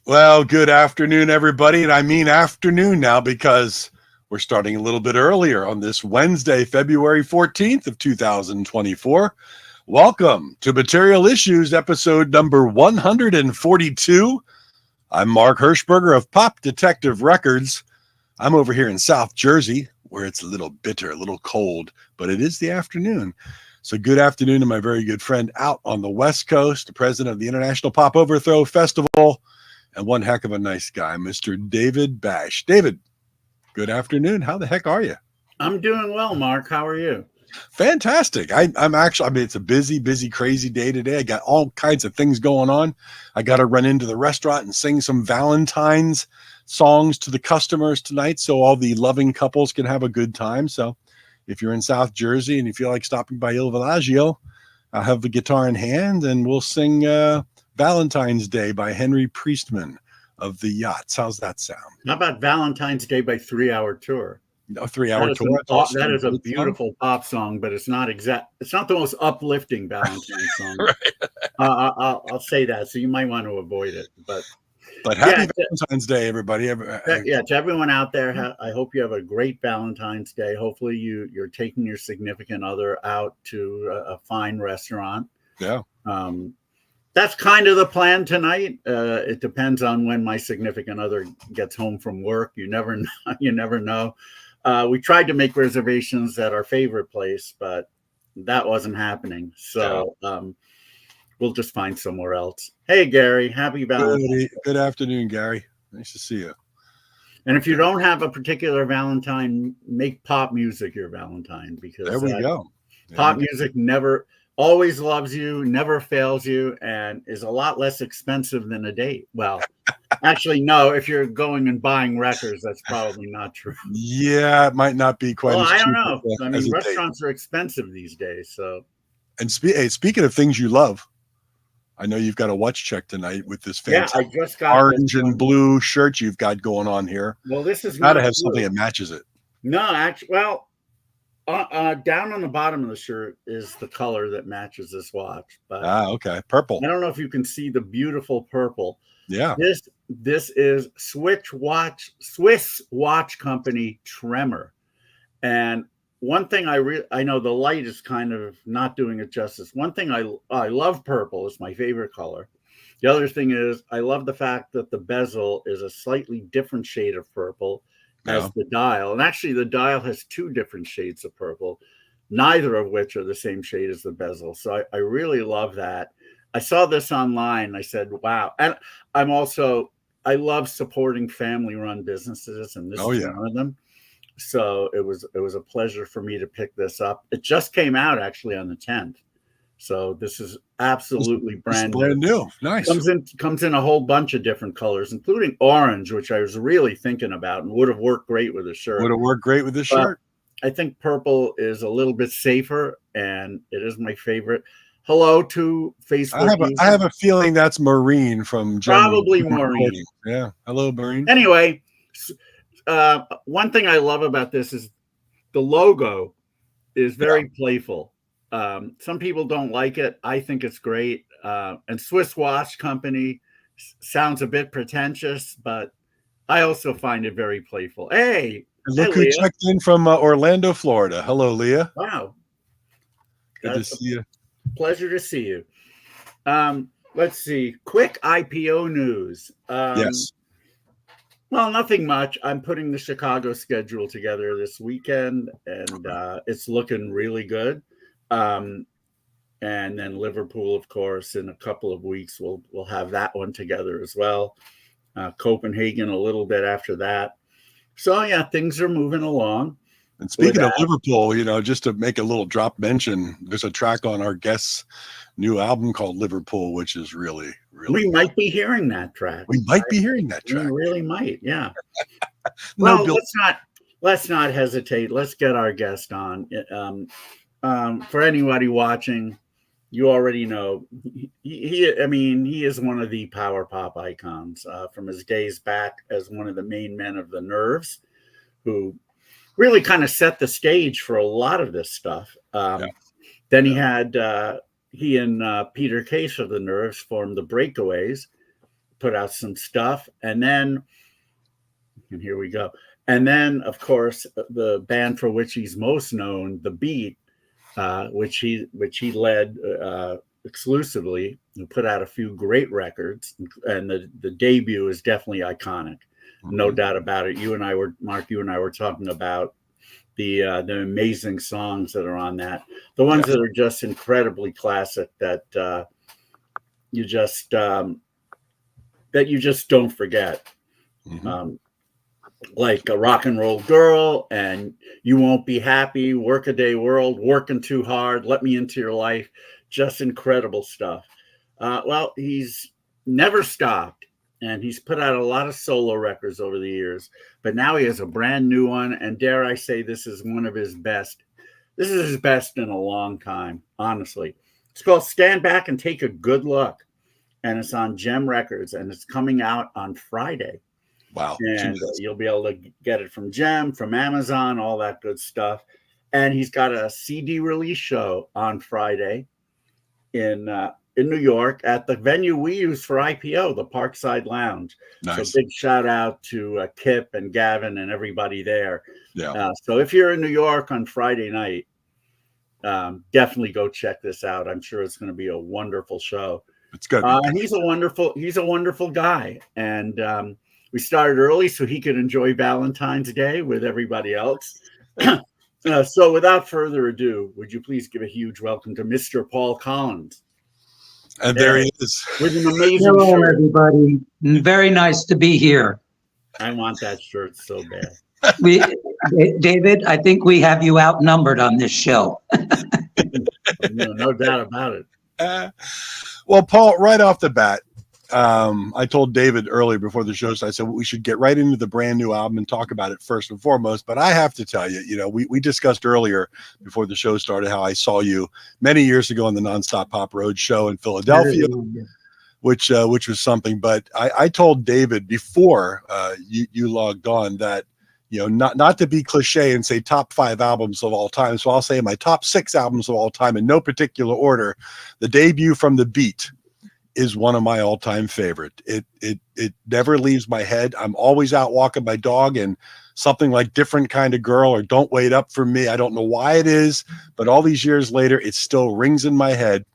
Well, good afternoon, everybody. And I mean afternoon now because we're starting a little bit earlier on this Wednesday, February 14th of 2024. Welcome to Material Issues, episode number 142. I'm Mark Hershberger of Pop Detective Records. I'm over here in South Jersey, where it's a little bitter, a little cold, but it is the afternoon. So good afternoon to my very good friend out on the West Coast, the president of the International Pop Overthrow Festival, and one heck of a nice guy, Mr. David Bash. David, good afternoon. How the heck are you? I'm doing well, Mark. How are you? Fantastic. I'm actually, it's a busy, crazy day today. I got all kinds of things going on. I got to run into the restaurant and sing some Valentine's songs to the customers tonight so all the loving couples can have a good time. So if you're in South Jersey and you feel like stopping by Il Villaggio, I'll have the guitar in hand and we'll sing Valentine's Day by Henry Priestman of the Yachts. How's that sound? How about Valentine's Day by 3 Hour Tour? A 3-hour tour. That is a beautiful pop song, but it's not the most uplifting Valentine's song. Right. I'll say that, so you might want to avoid it. But happy Valentine's Day, everybody. To everyone out there, I hope you have a great Valentine's Day. Hopefully you're taking your significant other out to a fine restaurant. Yeah. That's kind of the plan tonight. It depends on when my significant other gets home from work. You never know. We tried to make reservations at our favorite place, but that wasn't happening. So we'll just find somewhere else. Hey, Gary, happy Valentine's. Good afternoon, Gary. Nice to see you. And if you don't have a particular Valentine, make pop music your Valentine, because there we go. Pop music always loves you, never fails you, and is a lot less expensive than a date. Well, actually, no. If you're going and buying records, that's probably not true. Yeah, it might not be quite. Well, I don't know. I mean, restaurants are expensive these days. So, and speaking of things you love, I know you've got a watch check tonight with this fancy I just got orange and blue shirt you've got going on here. Well, this is got to have something that matches it. No, actually, well. Down on the bottom of the shirt is the color that matches this watch. But okay, purple. I don't know if you can see the beautiful purple. Yeah, this is Swiss watch company Tremor. And one thing I know the light is kind of not doing it justice. One thing I love purple. It's my favorite color. The other thing is I love the fact that the bezel is a slightly different shade of purple as the dial. And actually the dial has two different shades of purple, neither of which are the same shade as the bezel. So I really love that. I saw this online and I said, wow. And I love supporting family-run businesses, and this is one of them. So it was a pleasure for me to pick this up. It just came out actually on the 10th. So this is absolutely brand new. Nice. Comes in a whole bunch of different colors, including orange, which I was really thinking about and would have worked great with a shirt. I think purple is a little bit safer, and it is my favorite. Hello to Facebook. I have a feeling that's Maureen from probably Maureen. Yeah. Hello, Maureen. Anyway, one thing I love about this is the logo is very playful. Some people don't like it. I think it's great. And Swiss Watch Company sounds a bit pretentious, but I also find it very playful. Hey, look who checked in from Orlando, Florida. Hello, Leah. Wow. Good to see you. Pleasure to see you. Let's see. Quick IPO news. Yes. Well, nothing much. I'm putting the Chicago schedule together this weekend, and it's looking really good. And then Liverpool, of course, in a couple of weeks, we'll have that one together as well. Copenhagen a little bit after that. So yeah, things are moving along. And speaking of Liverpool, just to make a little drop mention, there's a track on our guest's new album called Liverpool, which is really, really. We might be hearing that track. We might be hearing that track. We really might, yeah. Well, let's not hesitate. Let's get our guest on. For anybody watching, you already know he is one of the power pop icons from his days back as one of the main men of the Nerves, who really kind of set the stage for a lot of this stuff. Then he and Peter Case of the Nerves formed the Breakaways. put out some stuff, and here we go. And then, of course, the band for which he's most known, The Beat, which he led exclusively, who put out a few great records, and the debut is definitely iconic, no doubt about it. Mark, you and I were talking about the amazing songs that are on that, the ones that are just incredibly classic, that you just don't forget. Like A Rock and Roll Girl and You Won't Be Happy, Workaday World, Working Too Hard, Let Me Into Your Life. Just incredible stuff. Well, he's never stopped, and he's put out a lot of solo records over the years, but now he has a brand new one, and dare I say this is one of his best. This is his best in a long time, honestly. It's called Stand Back and Take a Good Look, and it's on Gem Records, and it's coming out on Friday. Wow. And you'll be able to get it from Gem, from Amazon, all that good stuff. And he's got a CD release show on Friday in New York at the venue we use for IPO, the Parkside Lounge. Nice. So big shout out to Kip and Gavin and everybody there. Yeah. So if you're in New York on Friday night, definitely go check this out. I'm sure it's going to be a wonderful show. It's good. He's a wonderful guy. And we started early so he could enjoy Valentine's Day with everybody else. So without further ado, would you please give a huge welcome to Mr. Paul Collins? And there he is. With an amazing Hello, shirt. everybody. Very nice to be here. I want that shirt so bad. David, I think we have you outnumbered on this show. No doubt about it. Well, Paul, right off the bat, I told David earlier before the show, so I said we should get right into the brand new album and talk about it first and foremost. But I have to tell you, we discussed earlier before the show started how I saw you many years ago on the Nonstop Pop Road show in Philadelphia, which was something. But I told David before you logged on that, not to be cliche and say top 5 albums of all time. So I'll say my top 6 albums of all time in no particular order. The debut from The Beat is one of my all-time favorite. It never leaves my head. I'm always out walking my dog, and something like Different Kind of Girl or Don't Wait Up for Me, I don't know why it is, but all these years later, it still rings in my head.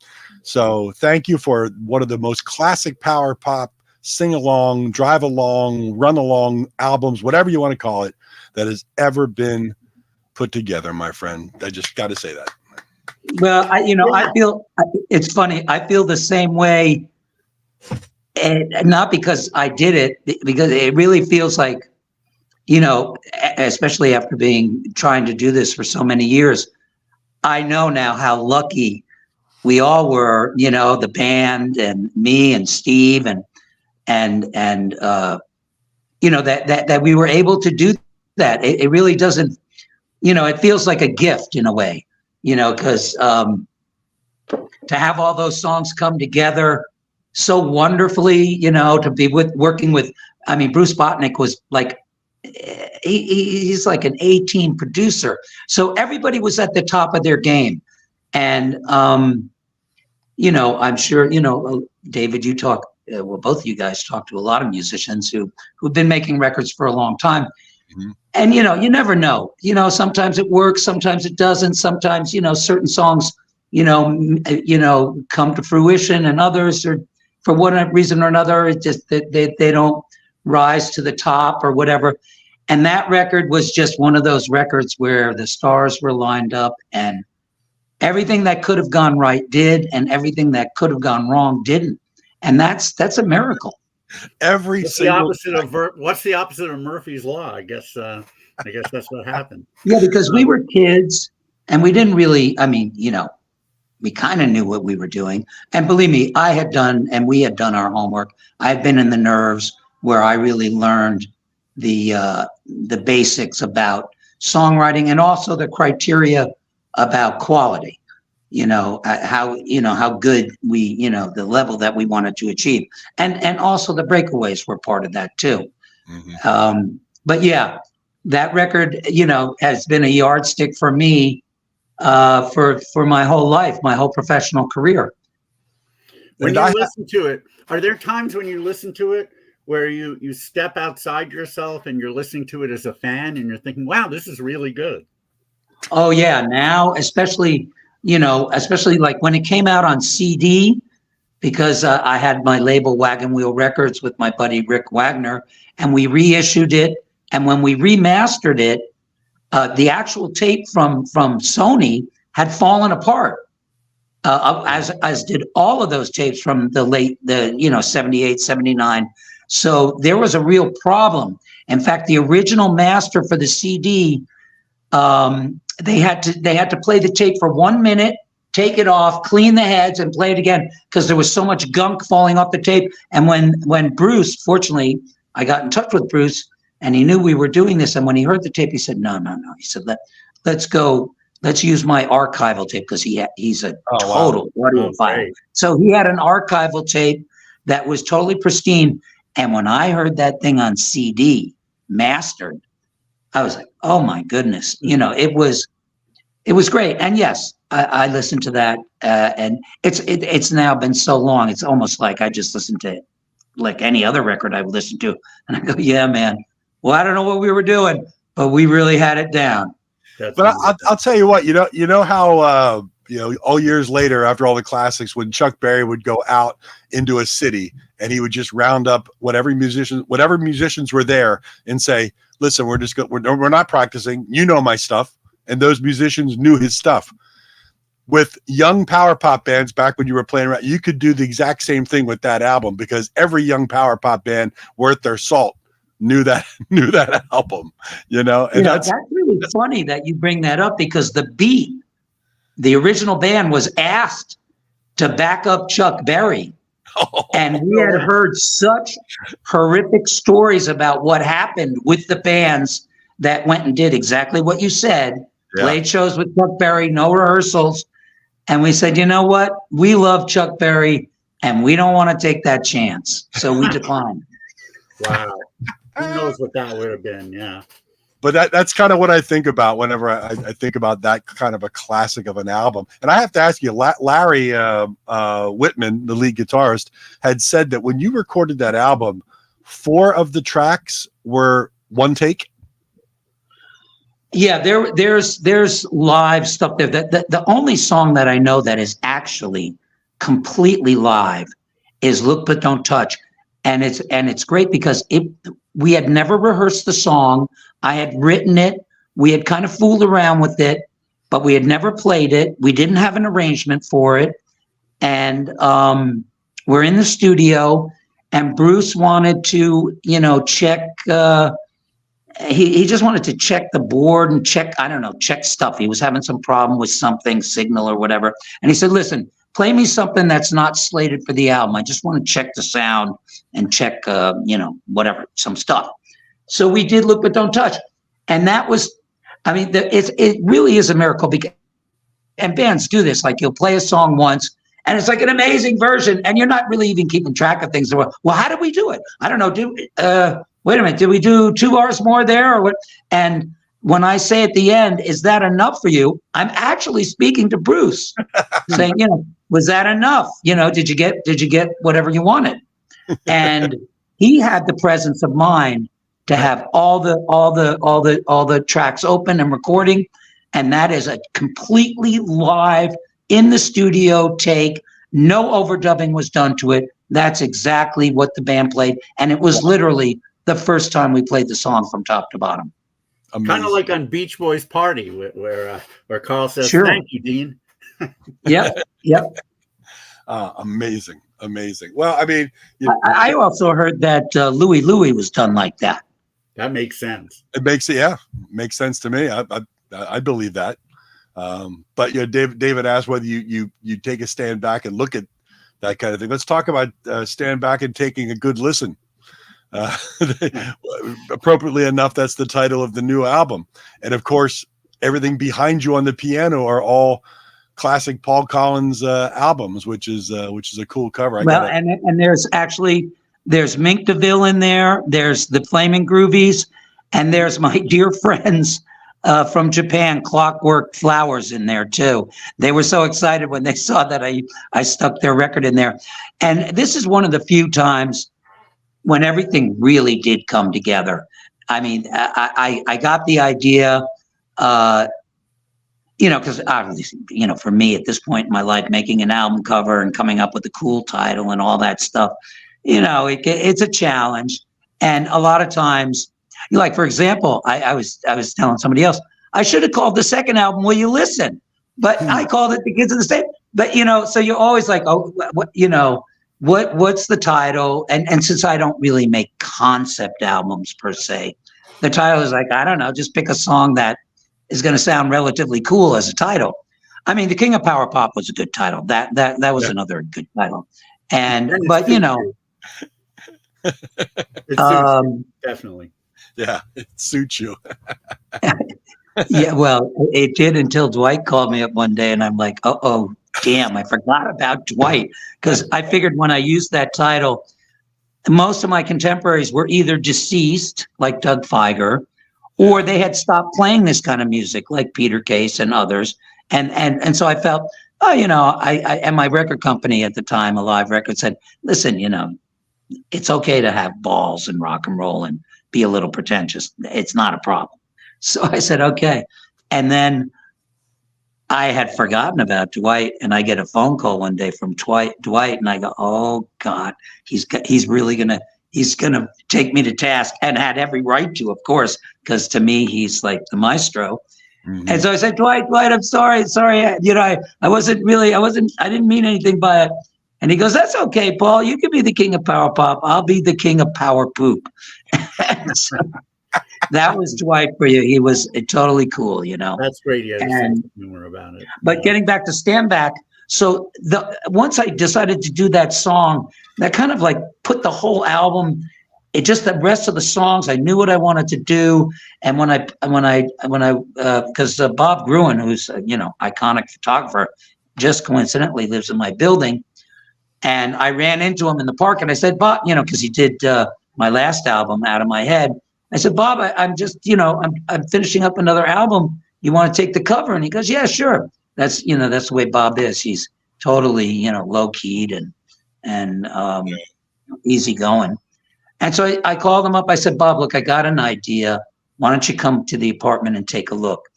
So thank you for one of the most classic power pop, sing-along, drive-along, run-along albums, whatever you want to call it, that has ever been put together, my friend. I just got to say that. Well, I feel it's funny. I feel the same way, and not because I did it, because it really feels like, especially after trying to do this for so many years, I know now how lucky we all were. The band and me and Steve and that we were able to do that. It really doesn't, it feels like a gift in a way. Because to have all those songs come together so wonderfully, to be working with, Bruce Botnick was like, he's like an A-team producer. So everybody was at the top of their game. And, I'm sure, David, you talk, both of you guys talk to a lot of musicians who've been making records for a long time. Mm-hmm. And, you never know, sometimes it works, sometimes it doesn't, sometimes, certain songs, come to fruition, and others are, for one reason or another, it's just that they don't rise to the top or whatever. And that record was just one of those records where the stars were lined up, and everything that could have gone right did, and everything that could have gone wrong didn't. And that's a miracle. What's the opposite of Murphy's Law? I guess that's what happened. Yeah, because we were kids and we didn't really, we kind of knew what we were doing. And believe me, we had done our homework. I've been in the Nerves where I really learned the basics about songwriting and also the criteria about quality. How good we, the level that we wanted to achieve. And also the breakaways were part of that too. Mm-hmm. But yeah, that record, has been a yardstick for me for my whole life, my whole professional career. When you listen to it, Are there times when you listen to it where you step outside yourself and you're listening to it as a fan and you're thinking, wow, this is really good? Oh yeah, now especially like when it came out on CD, because I had my label Wagon Wheel Records with my buddy Rick Wagner, and we reissued it. And when we remastered it, the actual tape from Sony had fallen apart, as did all of those tapes from the late 78, 79. So there was a real problem. In fact, the original master for the CD, they had to play the tape for 1 minute, take it off, clean the heads, and play it again because there was so much gunk falling off the tape. And when Bruce, fortunately, I got in touch with Bruce, and he knew we were doing this. And when he heard the tape, he said, "No." He said, "Let's use my archival tape," because he's a total audiophile. So he had an archival tape that was totally pristine. And when I heard that thing on CD mastered, I was like, "Oh my goodness!" It was great. And yes, I listened to that, and it's now been so long. It's almost like I just listened to it like any other record I've listened to, and I go, "Yeah, man. Well, I don't know what we were doing, but we really had it down." But I'll tell you what, you know how all years later, after all the classics, when Chuck Berry would go out into a city and he would just round up whatever musicians were there and say, "Listen, we're not practicing. You know my stuff," and those musicians knew his stuff. With young power pop bands back when you were playing around, you could do the exact same thing with that album because every young power pop band worth their salt knew that album, and that's really funny that you bring that up because the original band was asked to back up Chuck Berry. And we had heard such horrific stories about what happened with the bands that went and did exactly what you said, played shows with Chuck Berry, no rehearsals. And we said, you know what? We love Chuck Berry and we don't want to take that chance. So we declined. Wow. Who knows what that would have been? Yeah. But that's kind of what I think about whenever I think about that kind of a classic of an album. And I have to ask you, Larry Whitman, the lead guitarist, had said that when you recorded that album, 4 of the tracks were one take. Yeah, there's live stuff there. The only song that I know that is actually completely live is "Look But Don't Touch," and it's great because we had never rehearsed the song. I had written it. We had kind of fooled around with it, but we had never played it. We didn't have an arrangement for it, and we're in the studio. And Bruce wanted to, check. He just wanted to check the board and check stuff. He was having some problem with something, signal or whatever. And he said, "Listen, play me something that's not slated for the album. I just want to check the sound and check, whatever, some stuff." So we did "Look But Don't Touch." And that was, it really is a miracle because, and bands do this, like you'll play a song once and it's like an amazing version and you're not really even keeping track of things. Well, how did we do it? I don't know. Wait a minute, did we do 2 bars more there or what? And when I say at the end, "Is that enough for you?" I'm actually speaking to Bruce saying, was that enough? Did you get whatever you wanted? And he had the presence of mind to have all the tracks open and recording. And that is a completely live in the studio take. No overdubbing was done to it. That's exactly what the band played. And it was literally the first time we played the song from top to bottom. Kind of like on Beach Boys Party where Carl says, "Sure. Thank you, Dean." Yep. Amazing. Well, I also heard that Louie was done like that. That makes sense. It makes sense to me. I believe that. But David asked whether you take a stand back and look at that kind of thing. Let's talk about stand back and taking a good listen. Appropriately enough, that's the title of the new album. And of course, everything behind you on the piano are all classic Paul Collins albums, which is a cool cover. And there's Mink DeVille in there. There's the Flaming Groovies, and there's my dear friends from Japan, Clockwork Flowers in there too. They were so excited when they saw that I stuck their record in there. And this is one of the few times when everything really did come together. I mean, I got the idea, because obviously, for me at this point in my life, making an album cover and coming up with a cool title and all that stuff, it's a challenge. And a lot of times, like, for example, I was telling somebody else, I should have called the second album Will You Listen? But I called it The Kids of the State. But, so you're always like, oh, what's the title? And since I don't really make concept albums per se, the title is like, I don't know, just pick a song that is going to sound relatively cool as a title. I mean, The King of Power Pop was a good title. That was another good title. But definitely. Yeah, it suits you. Yeah, well, it did until Dwight called me up one day, and I'm like, oh, damn, I forgot about Dwight. Because I figured when I used that title, most of my contemporaries were either deceased, like Doug Feiger, or they had stopped playing this kind of music, like Peter Case and others. And so I felt, and my record company at the time, Alive Records, said, listen, it's okay to have balls and rock and roll and be a little pretentious. It's not a problem. So I said, okay. And then I had forgotten about Dwight, and I get a phone call one day from Dwight, and I go, oh God, he's gonna take me to task, and had every right to, of course, because to me, he's like the maestro. Mm-hmm. And so I said, Dwight, I'm sorry. I didn't mean anything by it. And he goes, that's okay, Paul. You can be the king of power pop. I'll be the king of power poop. So that was Dwight for you. He was totally cool, That's great. Yeah, and humor about it. But getting back to Stand Back, so once I decided to do that song, that kind of like put the whole album. It just the rest of the songs, I knew what I wanted to do, and when I because Bob Gruen, who's iconic photographer, just coincidentally lives in my building, and I ran into him in the park, and I said, Bob, because he did my last album, Out of My Head. I said, Bob, I'm just, I'm finishing up another album. You want to take the cover? And he goes, yeah, sure. That's the way Bob is. He's totally, low keyed and easygoing. And so I called him up. I said, Bob, look, I got an idea. Why don't you come to the apartment and take a look?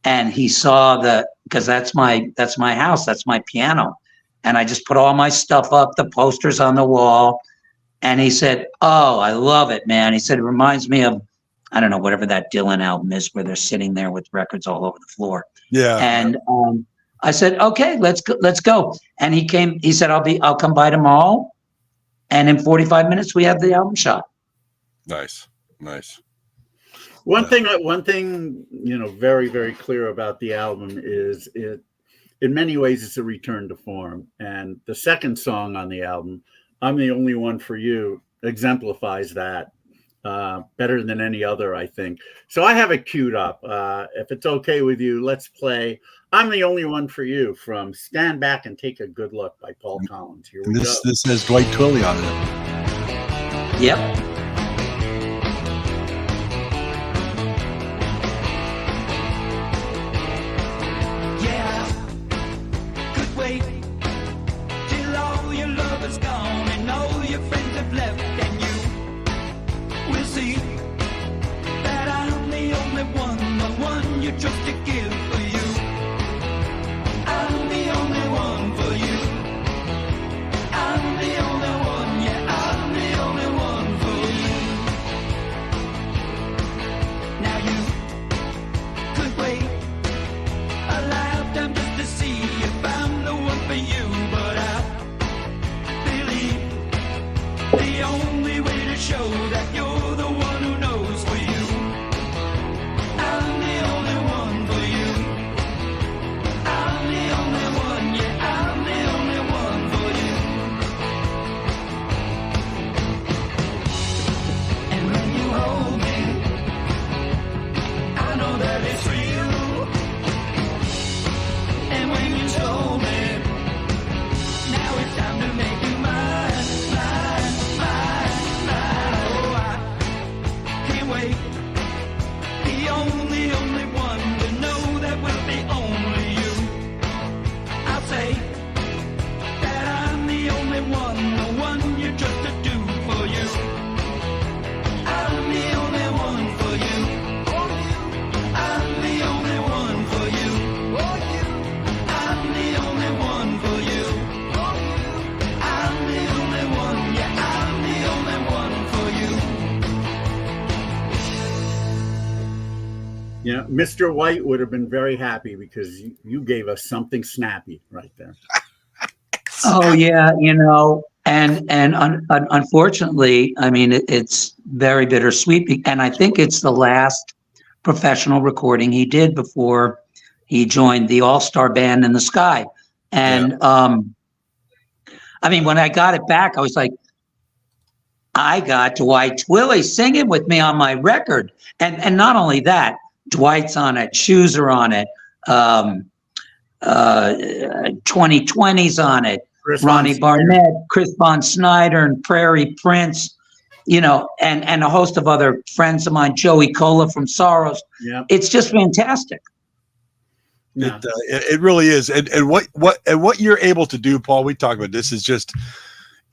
And he saw because that's my house. That's my piano. And I just put all my stuff up, the posters on the wall. And he said, oh, I love it, man. He said, it reminds me of, I don't know, whatever that Dylan album is where they're sitting there with records all over the floor. Yeah. And I said, okay, let's go. And he said, I'll come by tomorrow. And in 45 minutes, we have the album shot. Nice. One thing, very, very clear about the album is it, in many ways, it's a return to form. And the second song on the album, I'm the Only One for You, exemplifies that better than any other, I think. So I have it queued up. If it's okay with you, let's play I'm the Only One for You from Stand Back and Take a Good Look by Paul Collins. Here we go. This has Dwight Twilley on it. Yep. Just to give for you. I'm the only one for you. I'm the only one, yeah, I'm the only one for you. Now you could wait a lifetime just to see if I'm the one for you, but I believe the only way to show that you're the one who knows for you. I'm the only one for you. I'm the only one, yeah, I'm the only one for you. And when you hold me, I know that it's real. And when you show me, now it's time to make you mine, mine, mine, mine. Oh, I You know, Mr. White would have been very happy because you gave us something snappy right there. Oh yeah, unfortunately, I mean, it's very bittersweet, and I think it's the last professional recording he did before he joined the all-star band in the sky. And I mean, when I got it back, I was like, I got Dwight Twilley singing with me on my record, and not only that, Dwight's on it, Shoes are on it, 2020's on it, Ronnie Barnett, Chris Von Snyder, and Prairie Prince, and a host of other friends of mine, Joey Cola from Sorrows. Yeah, it's just fantastic. Yeah. It really is, and what you're able to do, Paul. We talk about this is just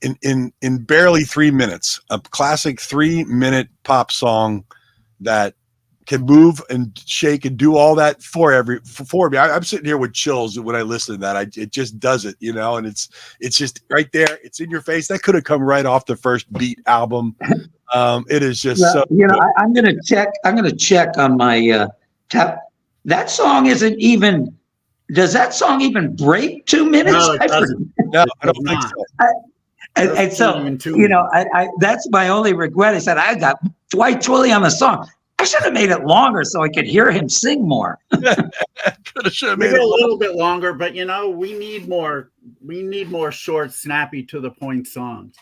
in barely 3 minutes, a classic 3-minute pop song that can move and shake and do all that for me. I'm sitting here with chills when I listen to that. It just does it, and it's just right there. It's in your face. That could have come right off the first Beat album. It is just so. I'm gonna check on my tap. That song isn't even. Does that song even break 2 minutes? No, it doesn't. No, I don't think so. And so, I that's my only regret is that I got Dwight Twilley on the song. I should have made it longer so I could hear him sing more. Should have made Maybe it a little bit longer, but we need more short, snappy, to the point songs.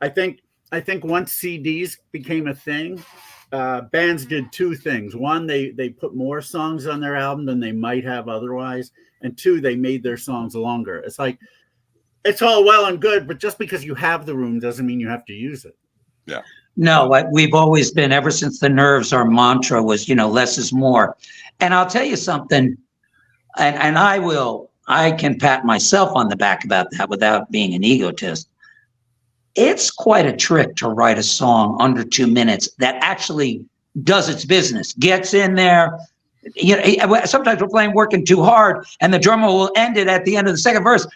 I think once CDs became a thing, bands did two things. One, they put more songs on their album than they might have otherwise, and two, they made their songs longer. It's like, it's all well and good, but just because you have the room doesn't mean you have to use it. Yeah. No, we've always been, ever since the Nerves, our mantra was, less is more. And I'll tell you something, and I can pat myself on the back about that without being an egotist. It's quite a trick to write a song under 2 minutes that actually does its business, gets in there. Sometimes we're playing Working Too Hard, and the drummer will end it at the end of the second verse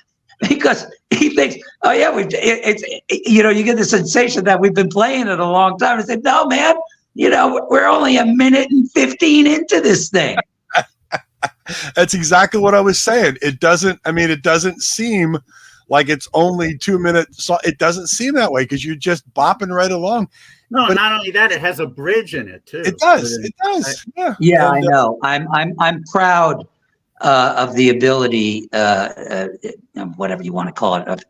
because he thinks, oh yeah, you get the sensation that we've been playing it a long time. I said, no, man, we're only a minute and 15 into this thing. That's exactly what I was saying. It doesn't seem like it's only 2 minutes. So it doesn't seem that way because you're just bopping right along. No, but not only that, it has a bridge in it too. It does. Yeah, I know. I'm proud of the ability, whatever you want to call it.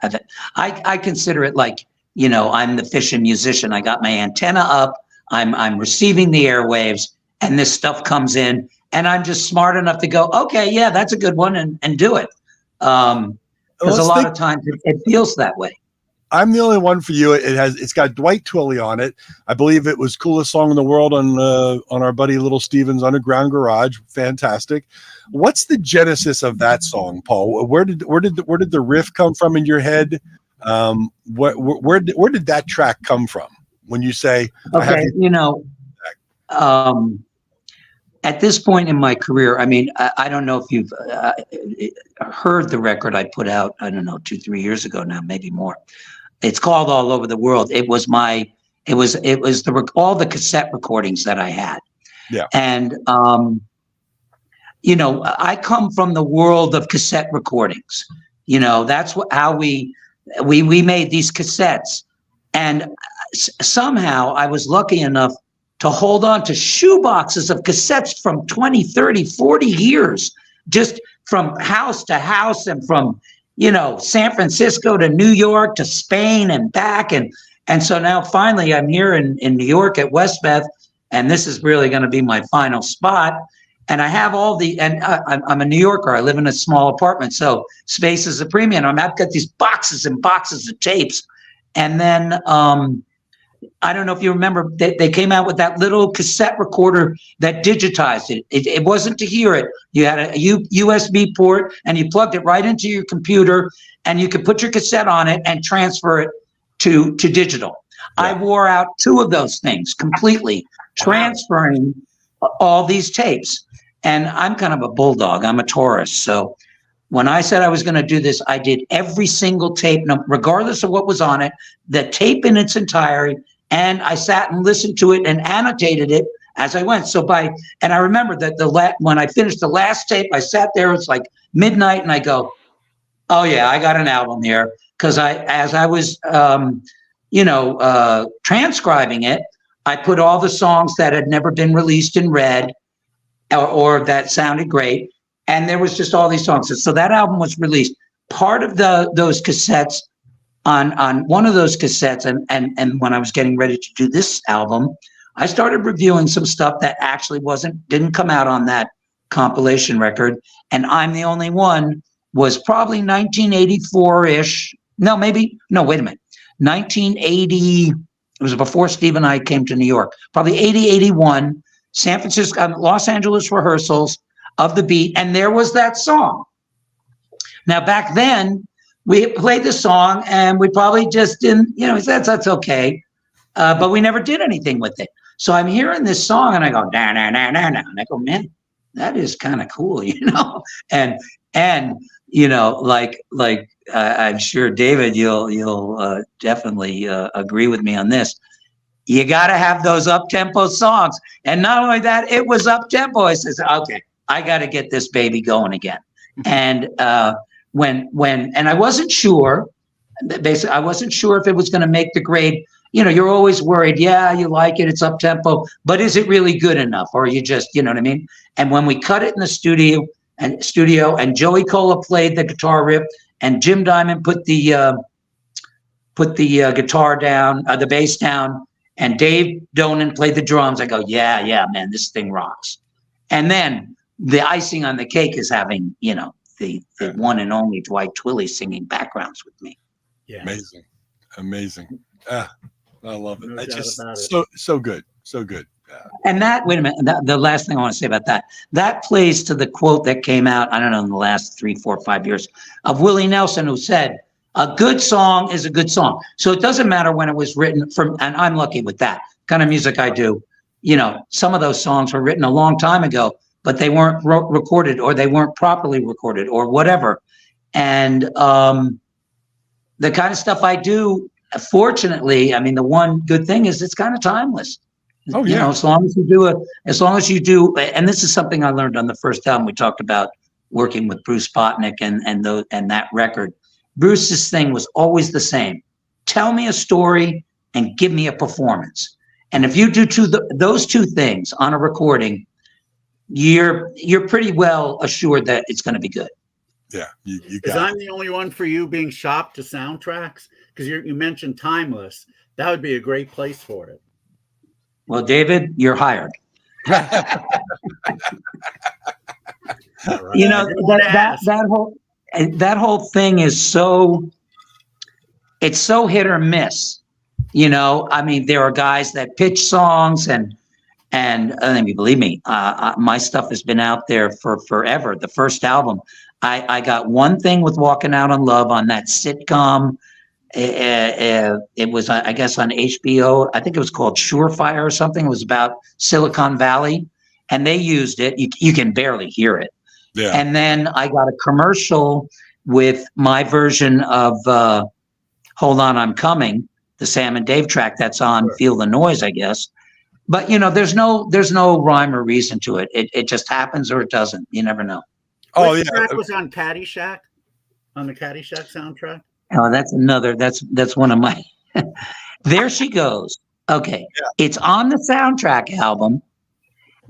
I consider it like, I'm the fishing musician. I got my antenna up. I'm receiving the airwaves, and this stuff comes in, and I'm just smart enough to go, okay, yeah, that's a good one, and do it. Because a lot of times it feels that way. I'm the only one for you. It's got Dwight Twilley on it. I believe it was coolest song in the world on our buddy Little Steven's Underground Garage. Fantastic. What's the genesis of that song, Paul? Where did the riff come from in your head? Where did that track come from? When you say, okay, at this point in my career, I mean, I don't know if you've heard the record I put out, I don't know, 2-3 years ago now, maybe more. It's called All Over the World. It was all the cassette recordings that I had. Yeah. And, I come from the world of cassette recordings. That's how we made these cassettes. And somehow I was lucky enough to hold on to shoeboxes of cassettes from 20, 30, 40 years, just from house to house and from, San Francisco to New York to Spain and back. And so now finally I'm here in New York at Westbeth, and this is really going to be my final spot. And I have I'm a New Yorker. I live in a small apartment, so space is a premium. I've got these boxes and boxes of tapes. And then, I don't know if you remember, they came out with that little cassette recorder that digitized it. It wasn't to hear it. You had a USB port, and you plugged it right into your computer, and you could put your cassette on it and transfer it to digital. Yeah. I wore out 2 of those things completely, transferring all these tapes. And I'm kind of a bulldog. I'm a Taurus. So when I said I was going to do this, I did every single tape, regardless of what was on it, the tape in its entirety. And I sat and listened to it and annotated it as I went. And I remember that when I finished the last tape, I sat there, it's like midnight, and I go, oh yeah, I got an album here. Because as I was, transcribing it, I put all the songs that had never been released in red or that sounded great. And there was just all these songs. So that album was released. Part of those cassettes on one of those cassettes, and when I was getting ready to do this album, I started reviewing some stuff that actually didn't come out on that compilation record. And I'm the Only One was probably 1984-ish. No, wait a minute. 1980, it was before Steve and I came to New York. Probably 80, 81, San Francisco, Los Angeles rehearsals of The Beat. And there was that song. Now, back then, we played the song and we probably just didn't, that's okay. But we never did anything with it. So I'm hearing this song and I go, nah. And I go, man, that is kind of cool, And I'm sure, David, you'll definitely agree with me on this. You got to have those up-tempo songs. And not only that, it was up-tempo. I says, okay, I got to get this baby going again. And and I wasn't sure, basically, I wasn't sure if it was going to make the grade. You're always worried. Yeah, you like it. It's up-tempo. But is it really good enough? Or you just, you know what I mean? And when we cut it in the studio, and Joey Cola played the guitar riff, and Jim Diamond put the guitar down, the bass down, and Dave Donen played the drums. I go, yeah, man, this thing rocks. And then the icing on the cake is having, the one and only Dwight Twilley singing backgrounds with me. Yeah, amazing. I love it. No It's doubt just about it. so good. And wait a minute, the last thing I want to say about that plays to the quote that came out, I don't know, in the last 3, 4, 5 years of Willie Nelson, who said, a good song is a good song. So it doesn't matter when it was written and I'm lucky with that kind of music I do. Some of those songs were written a long time ago, but they weren't recorded or they weren't properly recorded or whatever. And the kind of stuff I do, fortunately, I mean, the one good thing is it's kind of timeless. Oh yeah. As long as you do, and this is something I learned on the first album. We talked about working with Bruce Botnick and that record. Bruce's thing was always the same: tell me a story and give me a performance. And if you do those two things on a recording, you're pretty well assured that it's going to be good. Yeah, you got. Because I'm the only one for you being shopped to soundtracks. Because you mentioned timeless, that would be a great place for it. Well, David, you're hired. Right. That whole thing is so hit or miss. I mean, there are guys that pitch songs and I mean, believe me, my stuff has been out there for forever. The first album, I got one thing with Walking Out on Love on that sitcom. It was, I guess, on HBO. I think it was called Surefire or something. It was about Silicon Valley, and they used it. You can barely hear it. Yeah. And then I got a commercial with my version of "Hold On, I'm Coming," the Sam and Dave track that's on Sure. "Feel the Noise," I guess. But there's no rhyme or reason to it. It just happens or it doesn't. You never know. Which track was on Caddyshack? On the Caddyshack soundtrack? Oh, that's one of my. There She Goes. Okay, yeah. It's on the soundtrack album,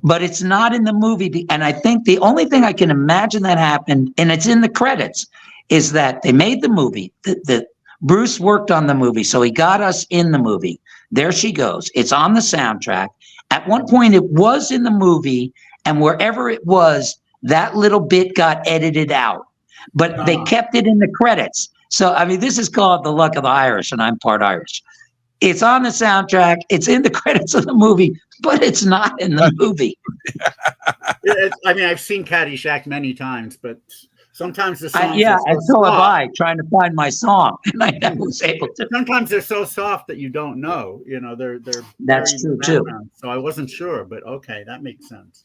but it's not in the movie. And I think the only thing I can imagine that happened, and it's in the credits, is that they made the movie. That Bruce worked on the movie, so he got us in the movie. There She Goes. It's on the soundtrack. At one point, it was in the movie, and wherever it was, that little bit got edited out. But they kept it in the credits. So, I mean, this is called the luck of the Irish, and I'm part Irish. It's on the soundtrack. It's in the credits of the movie, but it's not in the movie. I mean, I've seen Caddyshack many times, but sometimes the songs and so have I, trying to find my song, and I never was able to. Sometimes they're so soft that you don't know. They're That's true too. So I wasn't sure, but okay, that makes sense.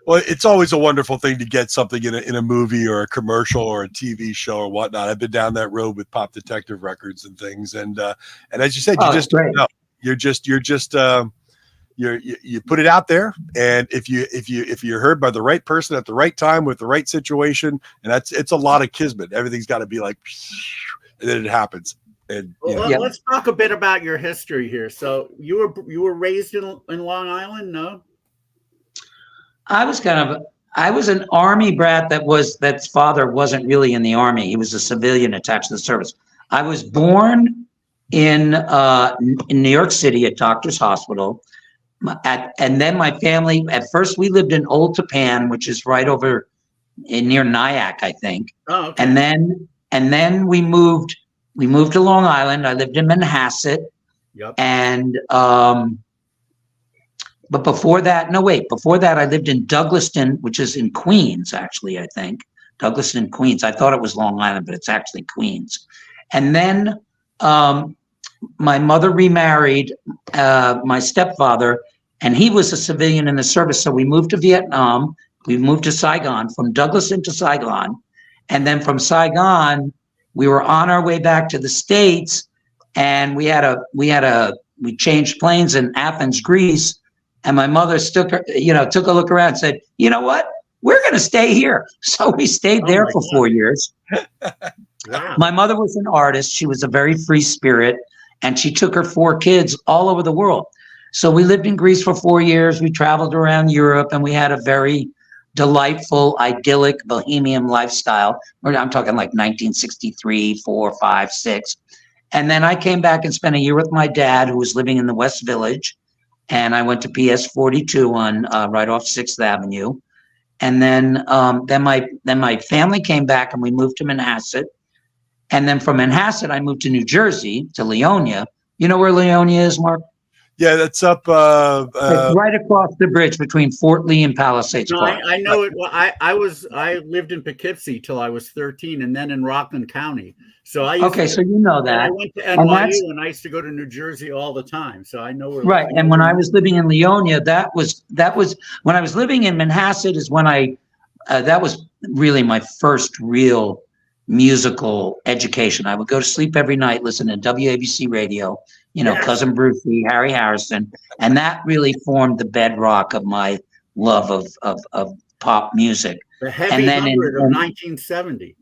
Well, it's always a wonderful thing to get something in a movie or a commercial or a TV show or whatnot. I've been down that road with Pop Detective Records and things, and as you said, you just don't know. You're just you put it out there, and if you're heard by the right person at the right time with the right situation, and it's a lot of kismet. Everything's got to be like, and then it happens. And let's talk a bit about your history here. So you were raised in Long Island, no? I was an Army brat that's father wasn't really in the Army. He was a civilian attached to the service. I was born in New York City at Doctors Hospital. And then my family, at first we lived in Old Tappan, which is right over near Nyack, I think. Oh, okay. And then we moved to Long Island. I lived in Manhasset. Yep. And but before that, I lived in Douglaston, which is in Queens, actually, I think. Douglaston, Queens. I thought it was Long Island, but it's actually Queens. And then my mother remarried my stepfather, and he was a civilian in the service. So we moved to Vietnam. We moved to Saigon, from Douglaston to Saigon. And then from Saigon, we were on our way back to the States, and we changed planes in Athens, Greece. And my mother took a look around and said, you know what? We're going to stay here. So we stayed there for 4 years. Wow. My mother was an artist. She was a very free spirit, and she took her 4 kids all over the world. So we lived in Greece for 4 years. We traveled around Europe, and we had a very delightful, idyllic, bohemian lifestyle. I'm talking like 1963, 4, 5, 6. And then I came back and spent a year with my dad, who was living in the West Village. And I went to PS 42 on right off 6th Avenue. And then my family came back, and we moved to Manhasset. And then from Manhasset, I moved to New Jersey, to Leonia. You know where Leonia is, Mark? Yeah, that's up. It's right across the bridge between Fort Lee and Palisades No, Park. I know it. Well, I lived in Poughkeepsie till I was 13, and then in Rockland County. So So you know that. I went to NYU, and I used to go to New Jersey all the time. So I know where. Right, and when I was living in Leonia, that was when I was living in Manhasset is when that was really my first real musical education. I would go to sleep every night, listen to WABC radio. Cousin Brucey, Harry Harrison, and that really formed the bedrock of my love of pop music. The Heavy 100 of 1970.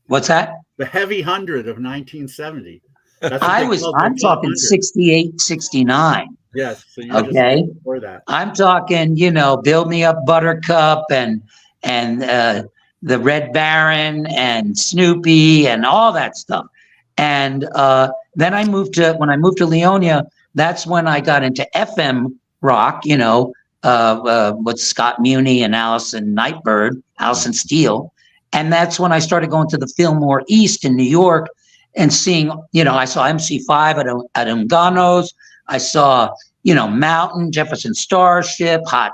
What's that? The Heavy 100 of 1970. I'm talking 68, 69. Yes. So okay. Just before that. I'm talking, Build Me Up Buttercup and the Red Baron and Snoopy and all that stuff. And then when I moved to Leonia, that's when I got into FM rock, with Scott Muni and Allison Steele. And that's when I started going to the Fillmore East in New York and seeing, I saw MC5 at Ungano's. I saw, Mountain, Jefferson Starship, Hot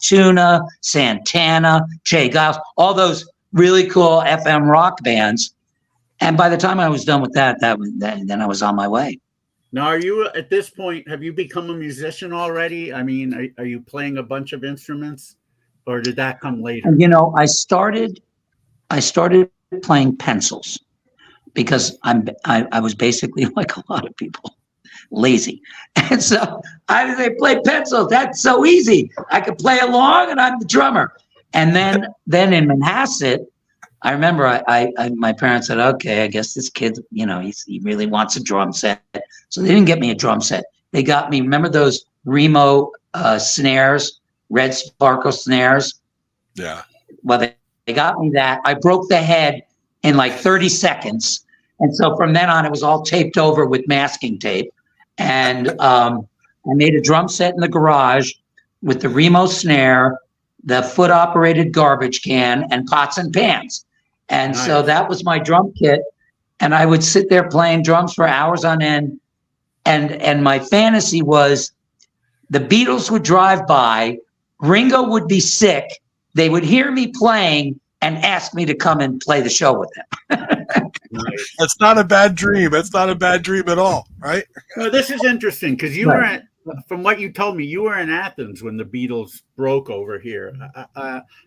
Tuna, Santana, Che Giles, all those really cool FM rock bands. And by the time I was done with that, then I was on my way. Now, are you at this point? Have you become a musician already? I mean, are you playing a bunch of instruments, or did that come later? I started playing pencils because I was basically like a lot of people, lazy, and so I play pencils. That's so easy. I could play along, and I'm the drummer. And then in Manhasset, I remember my parents said, okay, I guess this kid, he really wants a drum set. So they didn't get me a drum set. They got me, remember those Remo snares, red sparkle snares? Yeah. Well, they got me that. I broke the head in like 30 seconds. And so from then on, it was all taped over with masking tape. And I made a drum set in the garage with the Remo snare, the foot-operated garbage can, and pots and pans. And nice. So that was my drum kit. And I would sit there playing drums for hours on end. And my fantasy was the Beatles would drive by, Ringo would be sick, they would hear me playing and ask me to come and play the show with them. Nice. That's not a bad dream. That's not a bad dream at all, right? No, this is interesting because you were from what you told me, you were in Athens when the Beatles broke over here.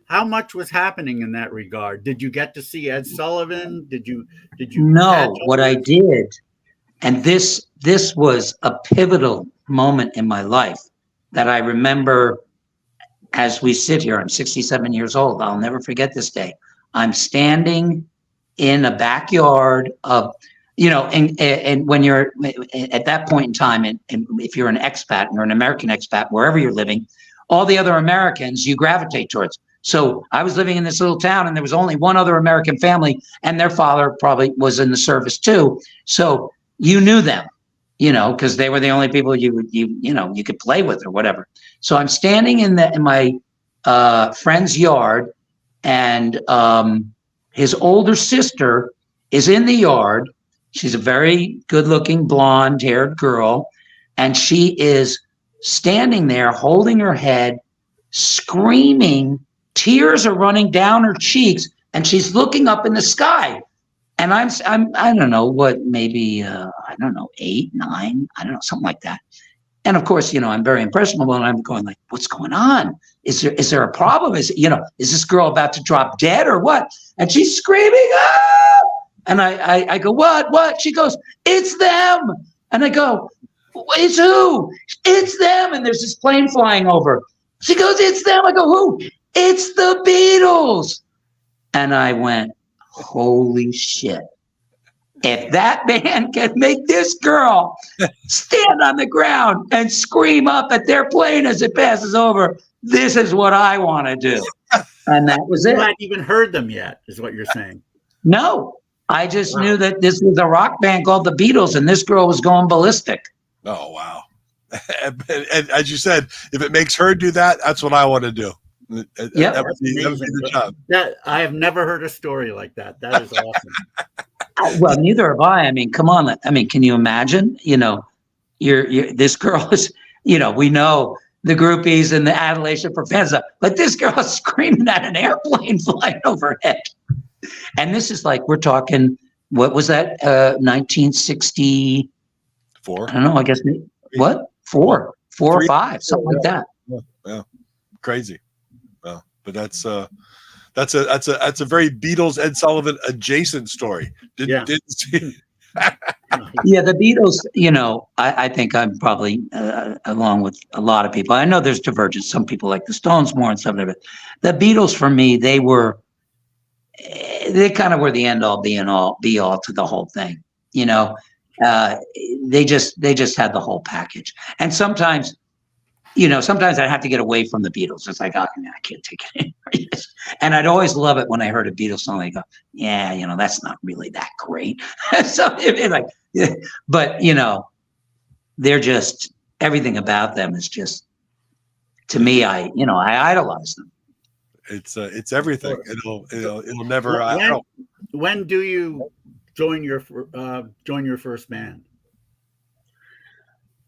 How much was happening in that regard? Did you get to see Ed Sullivan? Did you? No, what I did, and this was a pivotal moment in my life. that I remember as we sit here. I'm 67 years old. I'll never forget this day. I'm standing in a backyard of, and when you're at that point in time, and if you're an expat or an American expat, wherever you're living, all the other Americans you gravitate towards. So I was living in this little town, and there was only one other American family, and their father probably was in the service too. So you knew them, because they were the only people you could play with or whatever. So I'm standing in my friend's yard, and his older sister is in the yard. She's a very good-looking, blonde-haired girl, and she is standing there holding her head, screaming. Tears are running down her cheeks, and she's looking up in the sky. And I don't know what, maybe, 8, 9, I don't know, something like that. And of course, I'm very impressionable, and I'm going like, what's going on? Is there a problem? Is this girl about to drop dead or what? And she's screaming, ah! And I go, what? She goes, it's them. And I go, it's who? It's them. And there's this plane flying over. She goes, it's them. I go, who? It's the Beatles. And I went, holy shit. If that man can make this girl stand on the ground and scream up at their plane as it passes over, this is what I want to do. And that was it. You hadn't even heard them yet, is what you're saying. No, I just knew that this was a rock band called the Beatles, and this girl was going ballistic. Oh, wow. And as you said, if it makes her do that, that's what I want to do. Yeah, that would be the job. I have never heard a story like that. That is awesome. Well, neither have I. I mean, come on. I mean, can you imagine? You're this girl is, we know the groupies and the adulation for fans, but this girl is screaming at an airplane flying overhead. And this is like, we're talking, what was that? 1964? I don't know. I guess what? 4 or 5, something like that. Yeah. Crazy. Well, but that's a very Beatles Ed Sullivan adjacent story. Didn't see. Yeah, the Beatles, I think I'm probably along with a lot of people. I know there's divergence. Some people like the Stones more and stuff like that. The Beatles, for me, they kind of were the end all be all to the whole thing. They just had the whole package. And sometimes I have to get away from the Beatles. It's like, oh, man, I can't take it anymore. And I'd always love it when I heard a Beatles song. I go, yeah, that's not really that great. So it's like, yeah. But they're just, everything about them is just, to me, I idolize them. It's everything. It'll never. When do you join your first band?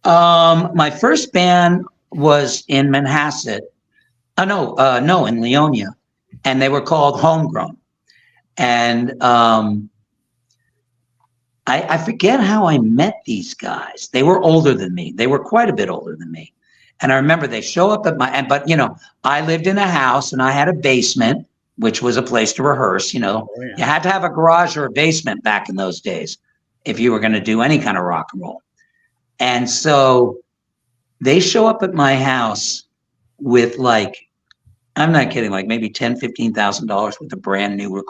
My first band was in Manhasset. In Leonia, and they were called Homegrown. And I forget how I met these guys. They were older than me. They were quite a bit older than me. And I remember they show up at I lived in a house, and I had a basement, which was a place to rehearse. You had to have a garage or a basement back in those days if you were going to do any kind of rock and roll. And so they show up at my house with I'm not kidding, maybe $10,000, $15,000 with a brand new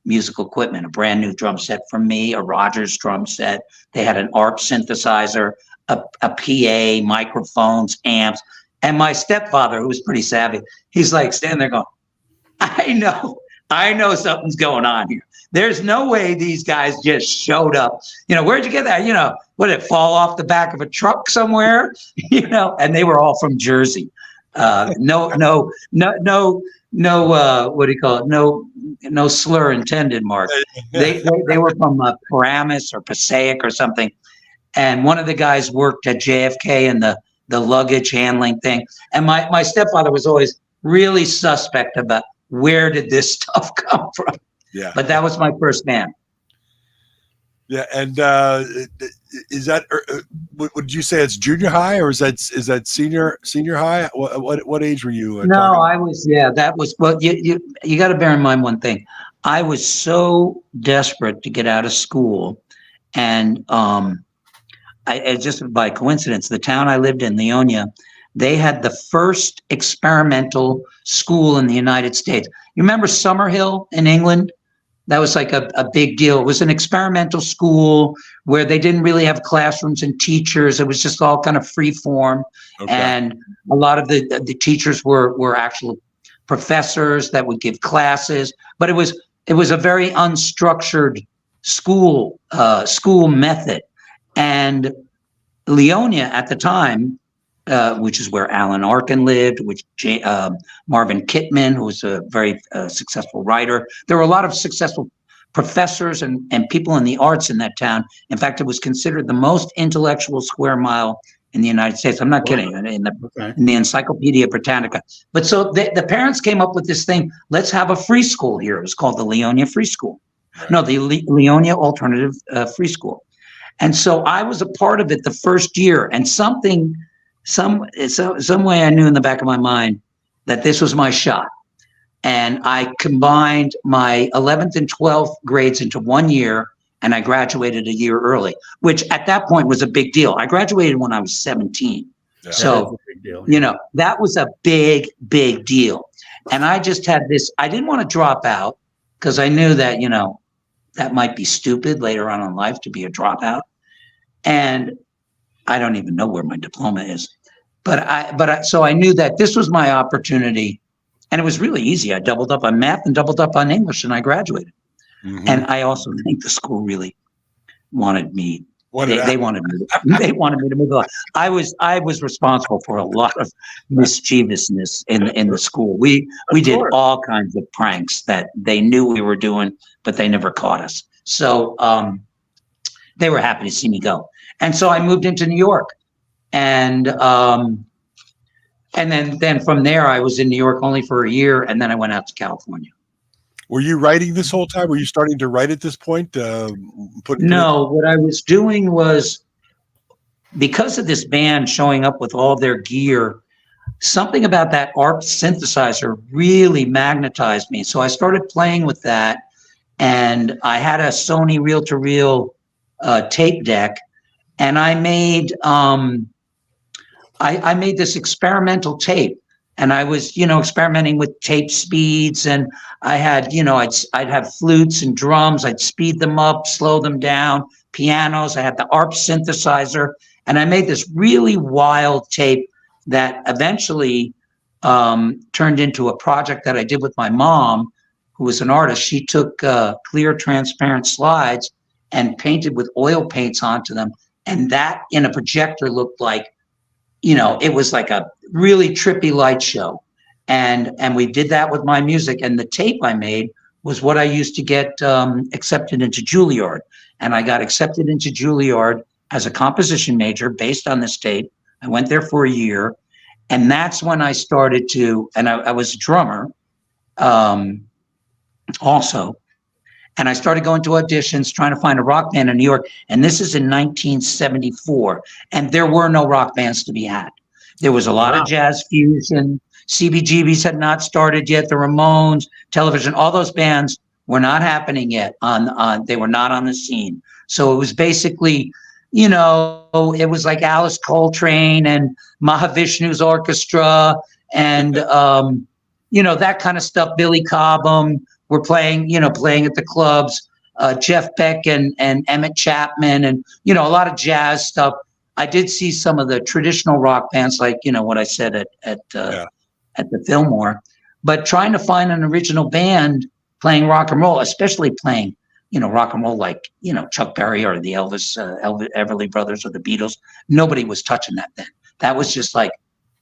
musical equipment, a brand new drum set from me, a Rogers drum set. They had an ARP synthesizer, a PA, microphones, amps. And my stepfather, who was pretty savvy, he's like standing there going, I know something's going on here. There's no way these guys just showed up. Where'd you get that? Would it fall off the back of a truck somewhere? And they were all from Jersey. No, what do you call it? No slur intended, Mark. They were from Paramus or Passaic or something. And one of the guys worked at JFK in the luggage handling thing. And my stepfather was always really suspect about where did this stuff come from. Yeah. But that was my first band. Yeah, and is that would you say it's junior high, or is that senior high? What age were you? No, I was. Yeah, that was. Well, you got to bear in mind one thing. I was so desperate to get out of school, and just by coincidence, the town I lived in, Leonia, they had the first experimental school in the United States. You remember Summerhill in England? That was like a big deal. It was an experimental school where they didn't really have classrooms and teachers. It was just all kind of free form. Okay. And a lot of the teachers were actual professors that would give classes, but it was a very unstructured school method. And Leonia at the time, which is where Alan Arkin lived, which Marvin Kittman, who was a very successful writer. There were a lot of successful professors and people in the arts in that town. In fact, it was considered the most intellectual square mile in the United States. I'm not kidding. In the Encyclopedia Britannica. But so the parents came up with this thing. Let's have a free school here. It was called the Leonia Free School. No, the Leonia Alternative Free School. And so I was a part of it the first year, and some way I knew in the back of my mind that this was my shot. And I combined my 11th and 12th grades into 1 year, and I graduated a year early, which at that point was a big deal. I graduated when I was 17. Yeah. So, that was a big, big deal. And I just had this, I didn't want to drop out because I knew that, that might be stupid later on in life to be a dropout. And I don't even know where my diploma is, so I knew that this was my opportunity, and it was really easy. I doubled up on math and doubled up on English, and I graduated. Mm-hmm. And I also think the school really wanted me. They wanted me. They wanted me to move on. I was responsible for a lot of mischievousness in the school. We did all kinds of pranks that they knew we were doing, but they never caught us. So they were happy to see me go. And so I moved into New York, and then from there I was in New York only for a year, and then I went out to California. Were you writing this whole time? Were you starting to write at this point? No, what I was doing was, because of this band showing up with all their gear, something about that ARP synthesizer really magnetized me. So I started playing with that, and I had a Sony reel-to-reel tape deck. And I made I made this experimental tape, and I was, experimenting with tape speeds, and I had, I'd have flutes and drums. I'd speed them up, slow them down, pianos. I had the ARP synthesizer, and I made this really wild tape that eventually turned into a project that I did with my mom, who was an artist. She took clear, transparent slides and painted with oil paints onto them. And that in a projector looked like, it was like a really trippy light show. And we did that with my music. And the tape I made was what I used to get accepted into Juilliard. And I got accepted into Juilliard as a composition major based on this tape. I went there for a year. And that's when I started to, and I was a drummer also. And I started going to auditions, trying to find a rock band in New York. And this is in 1974. And there were no rock bands to be had. There was a lot of jazz fusion. CBGBs had not started yet. The Ramones, Television, all those bands were not happening yet. They were not on the scene. So it was basically, it was like Alice Coltrane and Mahavishnu's orchestra and, that kind of stuff. Billy Cobham were playing at the clubs, Jeff Beck and Emmett Chapman and, a lot of jazz stuff. I did see some of the traditional rock bands, like, what I said at the Fillmore, but trying to find an original band playing rock and roll, especially playing, rock and roll like, Chuck Berry or the Elvis Everly Brothers or the Beatles. Nobody was touching that then. That was just like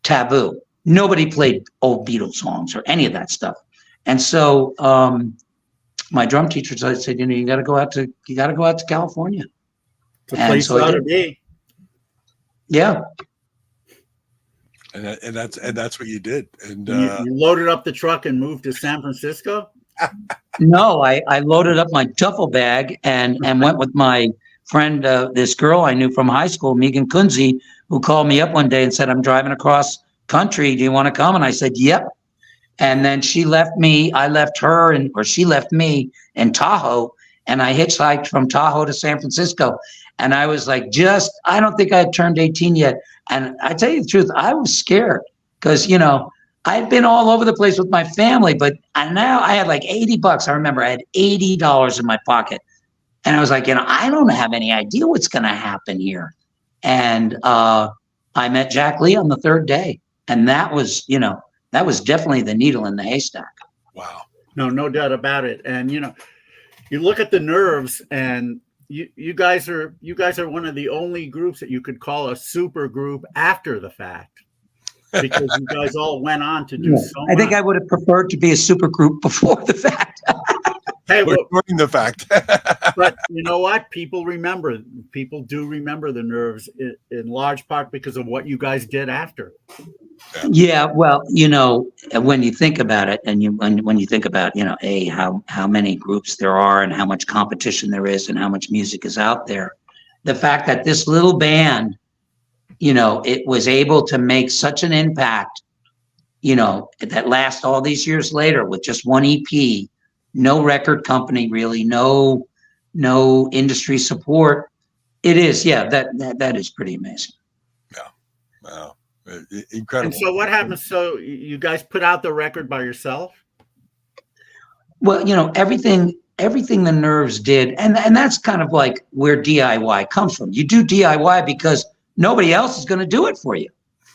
taboo. Nobody played old Beatles songs or any of that stuff. And so my drum teacher said, you got to go out to California. The place to be. Yeah. And that's what you did. And you loaded up the truck and moved to San Francisco? No, I loaded up my duffel bag and went with my friend, this girl I knew from high school, Megan Kunze, who called me up one day and said, I'm driving across country. Do you want to come? And I said, yep. And then she left me. I left her, or she left me in Tahoe, and I hitchhiked from Tahoe to San Francisco. And I was like, I don't think I had turned 18 yet. And I tell you the truth, I was scared because, you know, I'd been all over the place with my family, but now I had like $80. I remember I had $80 in my pocket. And I was like, you know, I don't have any idea what's going to happen here. And I met Jack Lee on the third day. And that was, you know, that was definitely the needle in the haystack. Wow. No doubt about it. And, you know, you look at the Nerves, and you guys are one of the only groups that you could call a super group after the fact, because you guys all went on to do so much. I think I would have preferred to be a super group before the fact. Hey, We're during the fact. but you know what? People do remember the Nerves in large part because of what you guys did after. Yeah, well, you know, when you think about it, and when you think about, you know, how many groups there are and how much competition there is and how much music is out there, the fact that this little band, you know, it was able to make such an impact, you know, that lasts all these years later with just one EP, no record company really, no industry support. It is, yeah, that is pretty amazing. Yeah, wow. Incredible. And so what happens? So you guys put out the record by yourself? Well, you know, everything the Nerves did, and that's kind of like where DIY comes from. You do DIY because nobody else is going to do it for you.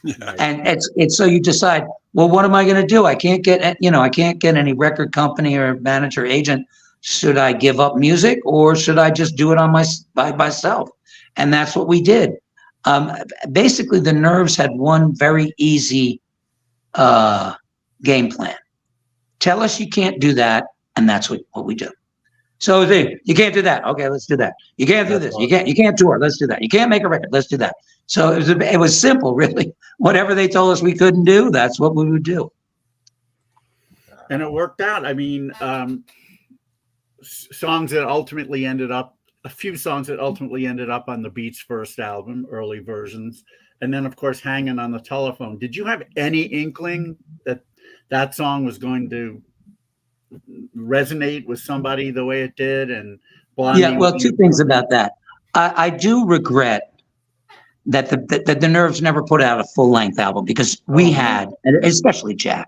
Yeah. And it's so you decide, well, what am I going to do? I can't get any record company or manager, agent. Should I give up music, or should I just do it by myself? And that's what we did. Basically, the Nerves had one very easy game plan. Tell us you can't do that, and that's what we do. So you can't do that. Okay, let's do that. You can't do this. You can't tour. Let's do that. You can't make a record. Let's do that. So it was simple, really. Whatever they told us we couldn't do, that's what we would do. And it worked out. I mean, songs that ultimately ended up on the Beats' first album, early versions. And then, of course, Hanging on the Telephone. Did you have any inkling that song was going to resonate with somebody the way it did? And Blondie, yeah, well, two things about that. I do regret that the Nerves never put out a full-length album, because we had, and especially Jack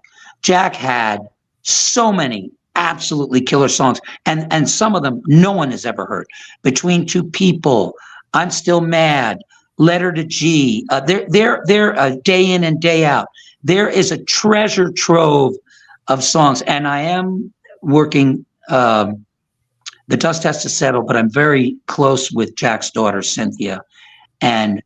had so many absolutely killer songs, and some of them no one has ever heard. Between Two People, I'm Still Mad, Letter to G, they're day in and day out. There is a treasure trove of songs, and I am working. The dust has to settle, but I'm very close with Jack's daughter Cynthia, and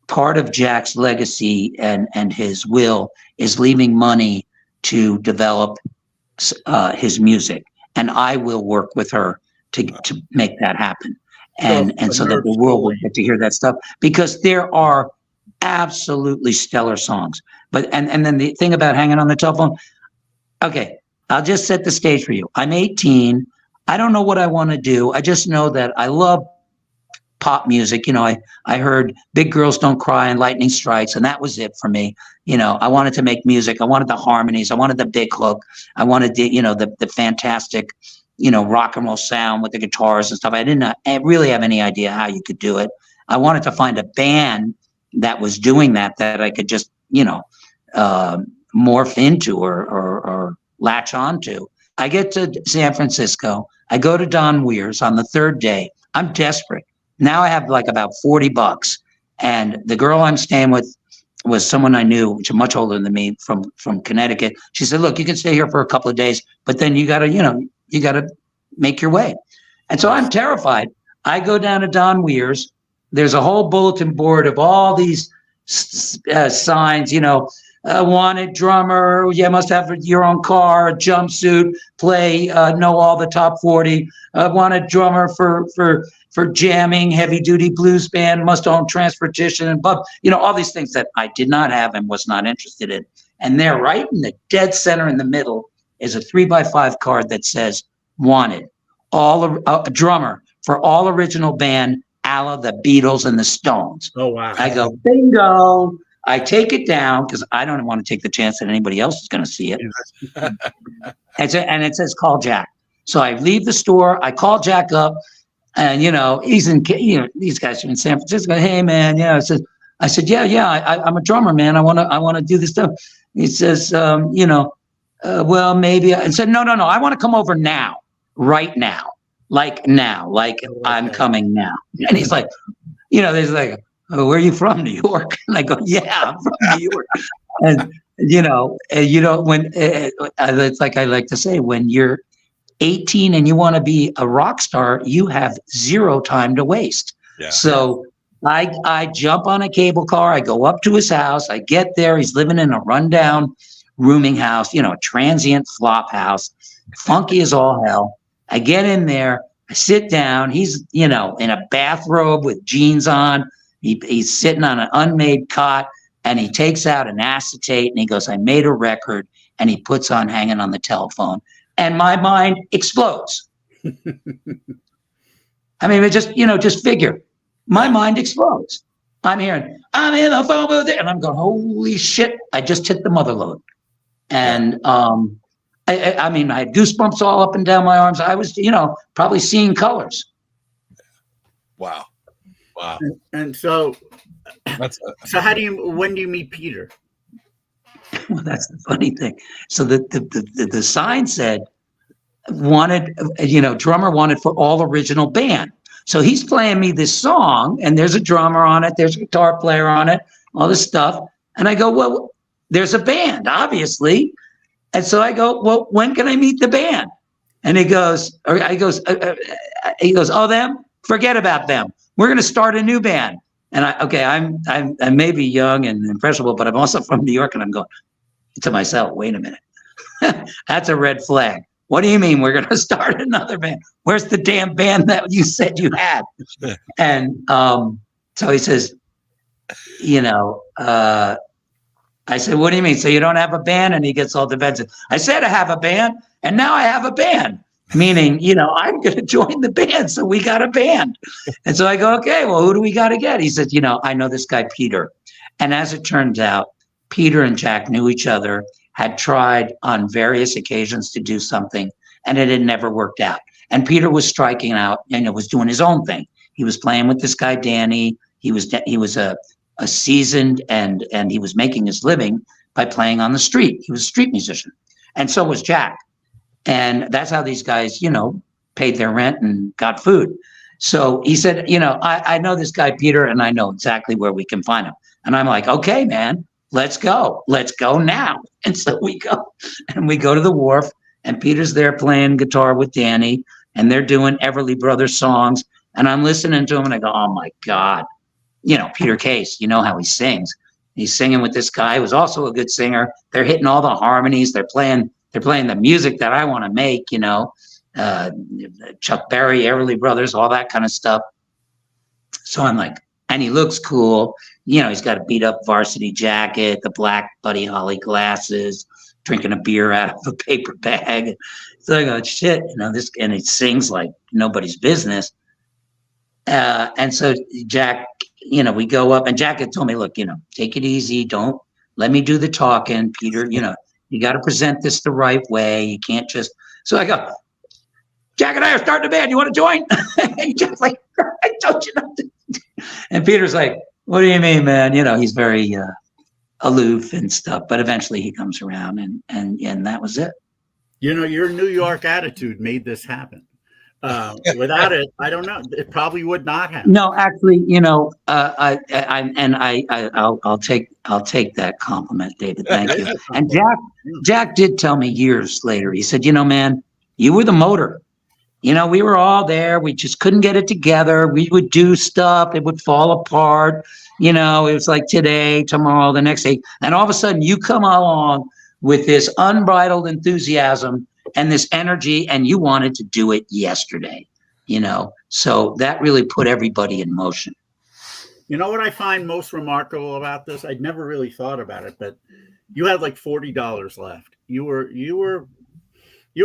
part of Jack's legacy and his will is leaving money to develop his music, and I will work with her to make that happen, and so that the world will get to hear that stuff, because there are absolutely stellar songs. But and then the thing about Hanging on the Telephone, okay, I'll just set the stage for you. I'm 18. I don't know what I want to do. I just know that I love pop music. You know, I heard Big Girls Don't Cry and Lightning Strikes, and that was it for me. You know, I wanted to make music. I wanted the harmonies. I wanted the big hook. I wanted the fantastic, you know, rock and roll sound with the guitars and stuff. I didn't really have any idea how you could do it. I wanted to find a band that was doing that I could just, you know, morph into or latch onto. I get to San Francisco. I go to Don Weir's on the third day. I'm desperate. Now I have like about $40, and the girl I'm staying with was someone I knew, which is much older than me, from Connecticut. She said, "Look, you can stay here for a couple of days, but then you gotta make your way." And so I'm terrified. I go down to Don Weir's. There's a whole bulletin board of all these signs, you know, wanted drummer, you must have your own car, a jumpsuit, play, know all the top 40, wanted drummer for jamming, heavy duty blues band, must own transportation, and you know, all these things that I did not have and was not interested in. And there, right in the dead center in the middle, is a 3x5 card that says wanted, a drummer for all original band, a la the Beatles and the Stones. Oh, wow. I go, bingo. I take it down because I don't want to take the chance that anybody else is going to see it. And it says, call Jack. So I leave the store. I call Jack up. And, he's in, these guys are in San Francisco. Hey, man, I said, yeah, I'm a drummer, man. I want to do this stuff. He says, well, maybe. I said, no. I want to come over now, right now, like I'm coming now. And he's like, there's like, oh, where are you from, New York? And I go, yeah, I'm from New York. And, when it's like I like to say, when you're 18 and you want to be a rock star, you have zero time to waste. Yeah. So I jump on a cable car. I go up to his house. I get there. He's living in a rundown rooming house, a transient flop house, funky as all hell. I get in there. I sit down. He's, in a bathrobe with jeans on. He's sitting on an unmade cot, and he takes out an acetate and he goes, I made a record, and he puts on Hanging on the Telephone. And my mind explodes. I mean, it just figure. My mind explodes. I'm hearing, I'm in the phone booth, and I'm going, holy shit, I just hit the mother lode. And I mean, I had goosebumps all up and down my arms. I was, probably seeing colors. Wow. And so when do you meet Peter? Well, that's the funny thing. So the sign said, drummer wanted for all original band. So he's playing me this song, and there's a drummer on it, there's a guitar player on it, all this stuff. And I go, well, there's a band, obviously. And so I go, well, when can I meet the band? And he goes, oh, them? Forget about them. We're going to start a new band. And I may be young and impressionable, but I'm also from New York, and I'm going to myself, wait a minute. That's a red flag. What do you mean we're going to start another band? Where's the damn band that you said you had? And so he says, I said, what do you mean? So you don't have a band? And he gets all defensive. I said I have a band, and now I have a band. Meaning, I'm going to join the band. So we got a band. And so I go, okay, well, who do we got to get? He said, I know this guy, Peter. And as it turns out, Peter and Jack knew each other, had tried on various occasions to do something, and it had never worked out. And Peter was striking out and was doing his own thing. He was playing with this guy, Danny. He was a seasoned and he was making his living by playing on the street. He was a street musician. And so was Jack. And that's how these guys, paid their rent and got food. So he said, I know this guy, Peter, and I know exactly where we can find him. And I'm like, okay, man, let's go. Let's go now. And so we go to the wharf, and Peter's there playing guitar with Danny, and they're doing Everly Brothers songs. And I'm listening to him, and I go, oh my God, Peter Case, how he sings. He's singing with this guy who's also a good singer. They're hitting all the harmonies. They're playing the music that I want to make, Chuck Berry, Everly Brothers, all that kind of stuff. So I'm like, and he looks cool. He's got a beat up varsity jacket, the black Buddy Holly glasses, drinking a beer out of a paper bag. So I go, shit, this, and he sings like nobody's business. And so Jack, we go up, and Jack had told me, look, take it easy. Don't let me do the talking, Peter. You got to present this the right way. You can't just. So I go, Jack and I are starting a band. You want to join? And Jack's like, I told you not to. And Peter's like, what do you mean, man? He's very aloof and stuff. But eventually he comes around, and that was it. Your New York attitude made this happen. Without it, I don't know. It probably would not happen. No, actually, I'll take that compliment, David. Thank you. And Jack did tell me years later. He said, man, you were the motor. We were all there. We just couldn't get it together. We would do stuff. It would fall apart. It was like today, tomorrow, the next day. And all of a sudden you come along with this unbridled enthusiasm and this energy, and you wanted to do it yesterday, so that really put everybody in motion. What I find most remarkable about this, I'd never really thought about it, but you had like $40 left. You were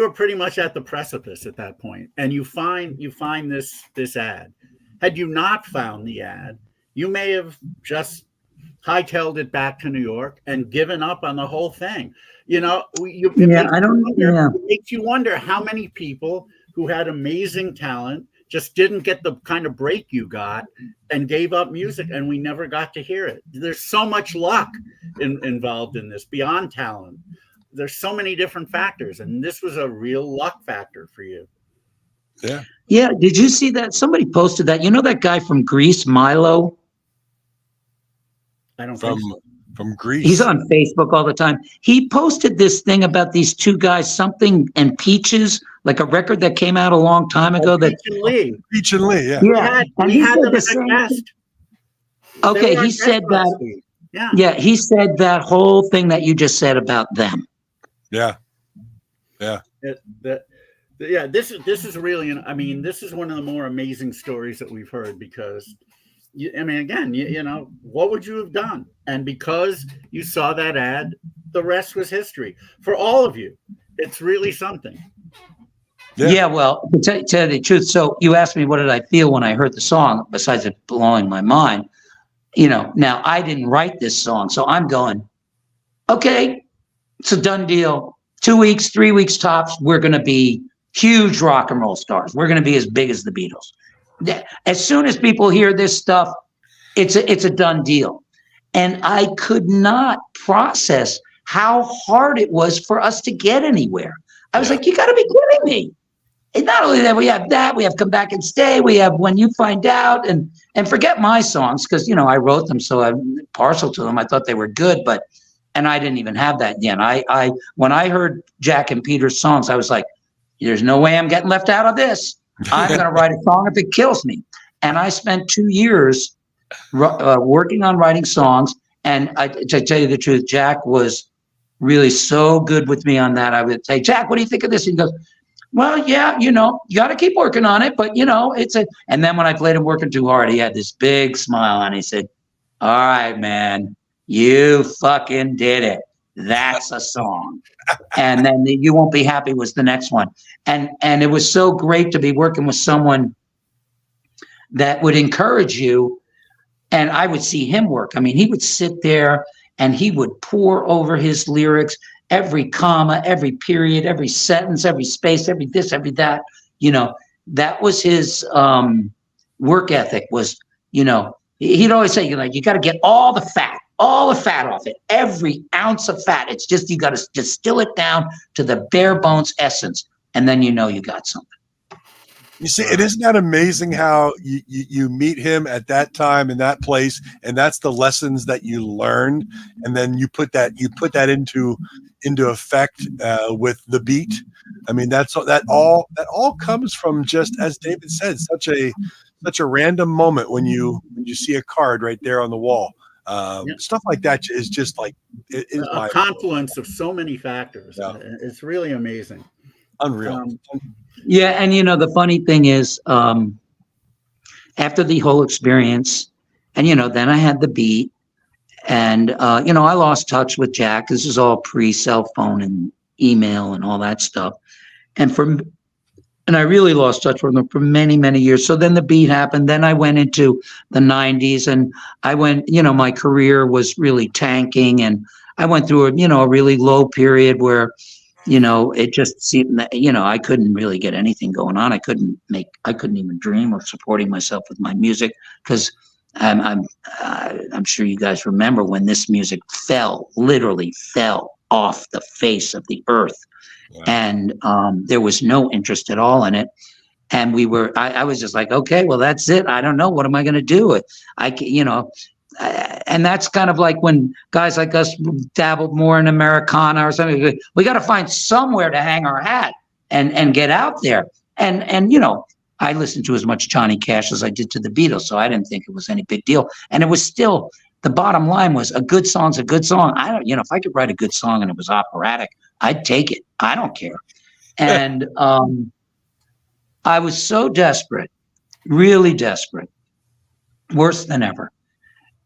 pretty much at the precipice at that point, and you find this ad. Had you not found the ad, you may have just hightailed it back to New York and given up on the whole thing. It makes you wonder how many people who had amazing talent just didn't get the kind of break you got and gave up music, and we never got to hear it. There's so much luck involved in this beyond talent. There's so many different factors, and this was a real luck factor for you. Yeah. Yeah. Did you see that? Somebody posted that. You know that guy from Greece, Milo? I don't think so. From Greece. He's on Facebook all the time. He posted this thing about these two guys, Something and Peaches, like a record that came out a long time ago. Peach and Lee. Peach and Lee, yeah. We had them as a guest. Okay, he said that. Yeah, he said that whole thing that you just said about them. Yeah. This is really, I mean, this is one of the more amazing stories that we've heard, because I mean, again, you know, what would you have done? And because you saw that ad, the rest was history for all of you. It's really something. Yeah, well, to tell you the truth, so you asked me what did I feel when I heard the song, besides it blowing my mind. You know, now I didn't write this song, so I'm going, okay, it's a done deal. 2 weeks, 3 weeks tops, we're going to be huge rock and roll stars. We're going to be as big as the Beatles. As soon as people hear this stuff, it's a done deal. And I could not process how hard it was for us to get anywhere. I was like, you got to be kidding me. And not only that, we have Come Back and Stay, we have When You Find Out, and forget my songs, because, you know, I wrote them, so I'm partial to them. I thought they were good, and I didn't even have that yet. When I heard Jack and Peter's songs, I was like, there's no way I'm getting left out of this. I'm going to write a song if it kills me. And I spent 2 years working on writing songs. And to tell you the truth, Jack was really so good with me on that. I would say, Jack, what do you think of this? And he goes, well, yeah, you know, you got to keep working on it. But, you know, and then when I played him Working Too Hard, he had this big smile on. He said, all right, man, you fucking did it. That's a song. And then the You Won't Be Happy was the next one. And it was so great to be working with someone that would encourage you. And I would see him work. I mean, he would sit there and he would pour over his lyrics, every comma, every period, every sentence, every space, every this, every that. You know, that was his work ethic was, you know, he'd always say, you know, you got to get all the fat off it, every ounce of fat. It's just, you got to distill it down to the bare bones essence. And then, you know, you got something. You see, it isn't that amazing how you meet him at that time in that place, and that's the lessons that you learned, and then you put that into effect with the beat. I mean, that all comes from, just as David said, such a random moment when you see a card right there on the wall. Stuff like that is just like it is a confluence of so many factors. Yeah. It's really amazing. Unreal. Yeah, and you know, the funny thing is, after the whole experience, and you know, then I had the beat, and you know, I lost touch with Jack. This is all pre-cell phone and email and all that stuff, and I really lost touch with him for many, many years. So then the beat happened. Then I went into the 90s, and you know, my career was really tanking, and I went through a really low period where, you know, it just seemed that, you know, I couldn't really get anything going on. I couldn't even dream of supporting myself with my music, because I'm sure you guys remember when this music literally fell off the face of the earth. Yeah. And there was no interest at all in it. And I was just like, okay, well, that's it. I don't know. What am I going to do? And that's kind of like when guys like us dabbled more in Americana or something. We got to find somewhere to hang our hat and get out there. And you know, I listened to as much Johnny Cash as I did to the Beatles, so I didn't think it was any big deal. And it was still, the bottom line was, a good song's a good song. If I could write a good song and it was operatic, I'd take it. I don't care. And I was so desperate, really desperate, worse than ever.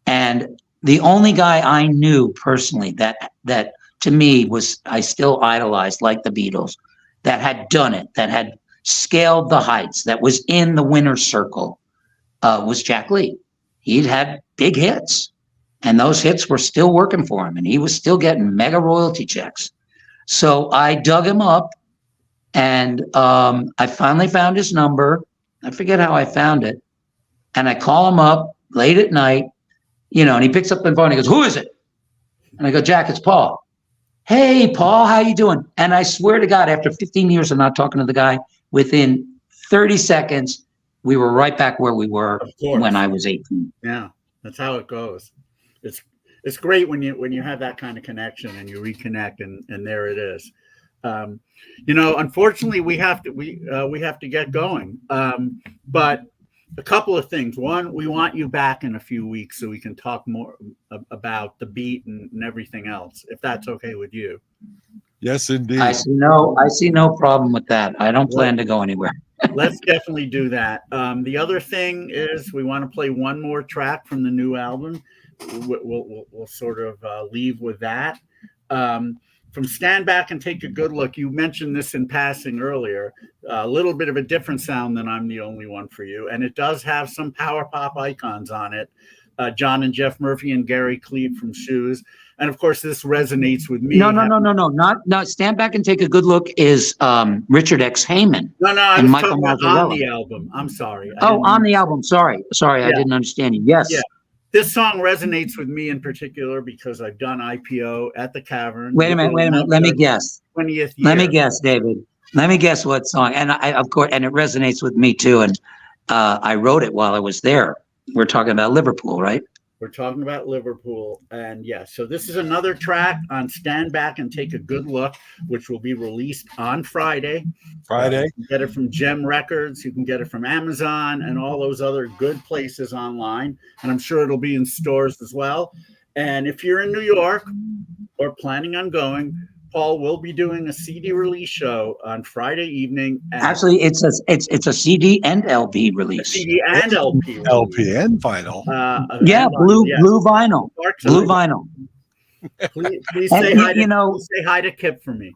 And the only guy I knew personally that to me was, I still idolized, like the Beatles, that had done it, that had scaled the heights, that was in the winner's circle, was Jack Lee. He'd had big hits, and those hits were still working for him, and he was still getting mega royalty checks. So I dug him up, and I finally found his number. I forget how I found it. And I call him up late at night, and he picks up the phone and he goes, "Who is it?" And I go, "Jack, it's Paul." "Hey, Paul, how you doing?" And I swear to God, after 15 years of not talking to the guy, within 30 seconds, we were right back where we were when I was 18. Yeah, that's how it goes. It's great when you have that kind of connection and you reconnect, and there it is. Unfortunately, we have to get going. But a couple of things. One, we want you back in a few weeks so we can talk more about the beat and everything else, if that's okay with you. Yes, indeed. I see no problem with that. I don't plan to go anywhere. Let's definitely do that. The other thing is we want to play one more track from the new album. We'll sort of leave with that. From Stand Back and Take a Good Look, you mentioned this in passing earlier, a little bit of a different sound than I'm the Only One for You. And it does have some power pop icons on it. John and Jeff Murphy and Gary Cleave from Shoes. And of course, this resonates with me. No. Not Stand Back and Take a Good Look is Richard X. Heyman. No, I was talking about on the album. I'm sorry. On the album. Sorry, I didn't understand you. Yes. Yeah. This song resonates with me in particular because I've done IPO at the Cavern. Wait a minute. Let me guess. 20th year. Let me guess, David. Let me guess what song. And of course, and it resonates with me too. And I wrote it while I was there. We're talking about Liverpool, right? We're talking about Liverpool. And so this is another track on Stand Back and Take a Good Look, which will be released on Friday. You can get it from Gem Records. You can get it from Amazon and all those other good places online. And I'm sure it'll be in stores as well. And if you're in New York or planning on going, Paul will be doing a CD release show on Friday evening. Actually, it's a CD and LP release. CD and LP. Release. LP and vinyl. Blue vinyl. Blue vinyl. Please say hi. Say hi to Kip for me.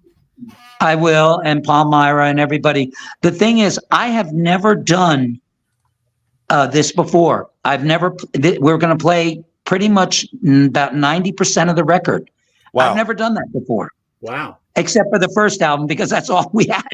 I will, and Palmyra and everybody. The thing is, I have never done this before. We're going to play pretty much about 90% of the record. Wow. I've never done that before. Wow. Except for the first album, because that's all we had.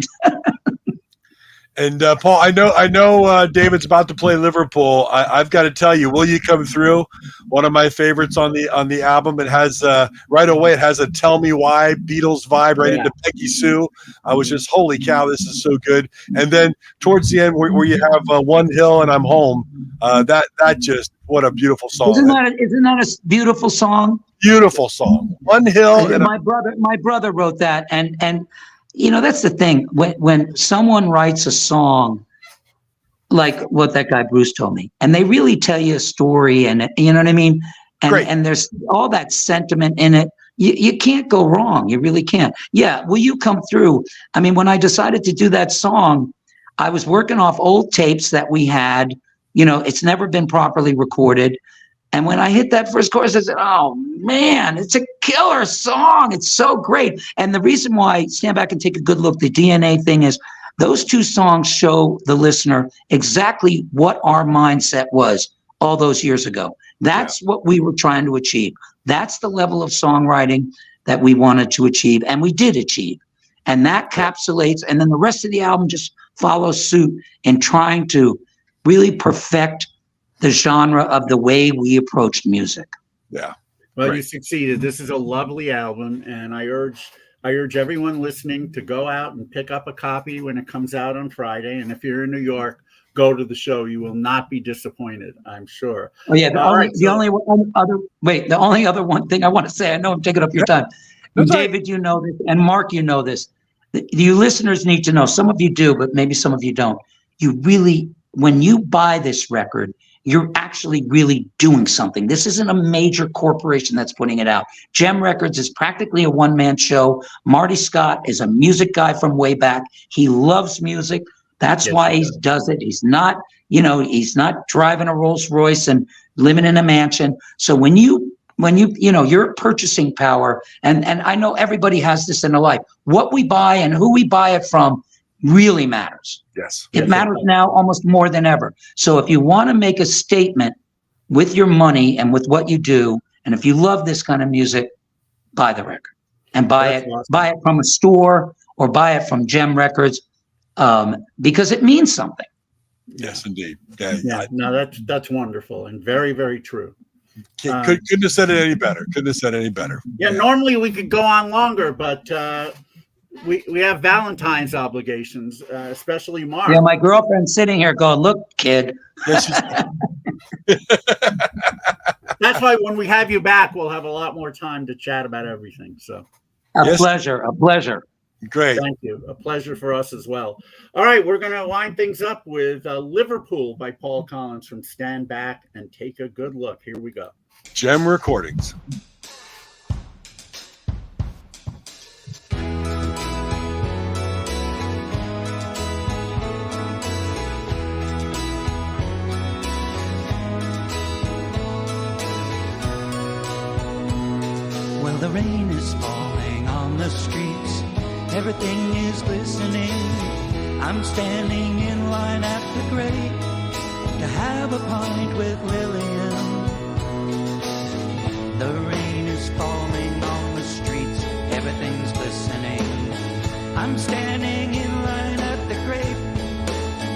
And Paul, I know David's about to play Liverpool. I've got to tell you, will you come through? One of my favorites on the album. It has right away. It has a "Tell Me Why" Beatles vibe right into Peggy Sue. I was just, holy cow, this is so good. And then towards the end, where you have "One Hill" and "I'm Home," that just, what a beautiful song. Isn't that a beautiful song? Beautiful song. "One Hill." And my brother wrote that, and that's the thing. When someone writes a song like what that guy Bruce told me, and they really tell you a story, and you know what I mean, and there's all that sentiment in it, you can't go wrong. You really can't. Yeah, will you come through? I mean, when I decided to do that song, I was working off old tapes that we had. It's never been properly recorded. And when I hit that first chorus, I said, "Oh man, it's a killer song. It's so great." And the reason why Stand Back and Take a Good Look, the DNA thing, is those two songs show the listener exactly what our mindset was all those years ago. That's what we were trying to achieve. That's the level of songwriting that we wanted to achieve, and we did achieve. And that capsulates, and then the rest of the album just follows suit in trying to really perfect the genre of the way we approached music. Yeah. Well, you succeeded. This is a lovely album, and I urge everyone listening to go out and pick up a copy when it comes out on Friday. And if you're in New York, go to the show. You will not be disappointed, I'm sure. Oh yeah. The only other one thing I want to say, I know I'm taking up your time. David, you know this, and Mark, you know this. You listeners need to know. Some of you do, but maybe some of you don't. When you buy this record, you're actually really doing something. This isn't a major corporation that's putting it out. Gem Records is practically a one-man show. Marty Scott is a music guy from way back. He loves music. That's why he does it. He's not, he's not driving a Rolls Royce and living in a mansion. So when your purchasing power, and I know everybody has this in their life, what we buy and who we buy it from really matters. Yes. It matters now almost more than ever. So if you want to make a statement with your money and with what you do, and if you love this kind of music, buy the record and buy it from a store or buy it from Gem Records, because it means something. Yes, indeed. Yeah, Yeah, no, that's wonderful and very, very true. couldn't have said it any better. Couldn't have said it any better. Yeah, normally we could go on longer, but we have Valentine's obligations, especially Mark. Yeah, my girlfriend's sitting here going, "Look, kid." Yes, That's why when we have you back, we'll have a lot more time to chat about everything. So, A pleasure. A pleasure. great. thank you. A pleasure for us as well. All right, we're going to line things up with Liverpool by Paul Collins from Stand Back and Take a Good Look. Here we go. Gem Recordings. Well, the rain is falling on the streets. Everything is glistening. I'm standing in line at the grate to have a pint with Lillian. The rain is falling on the streets. Everything's glistening. I'm standing in line at the grate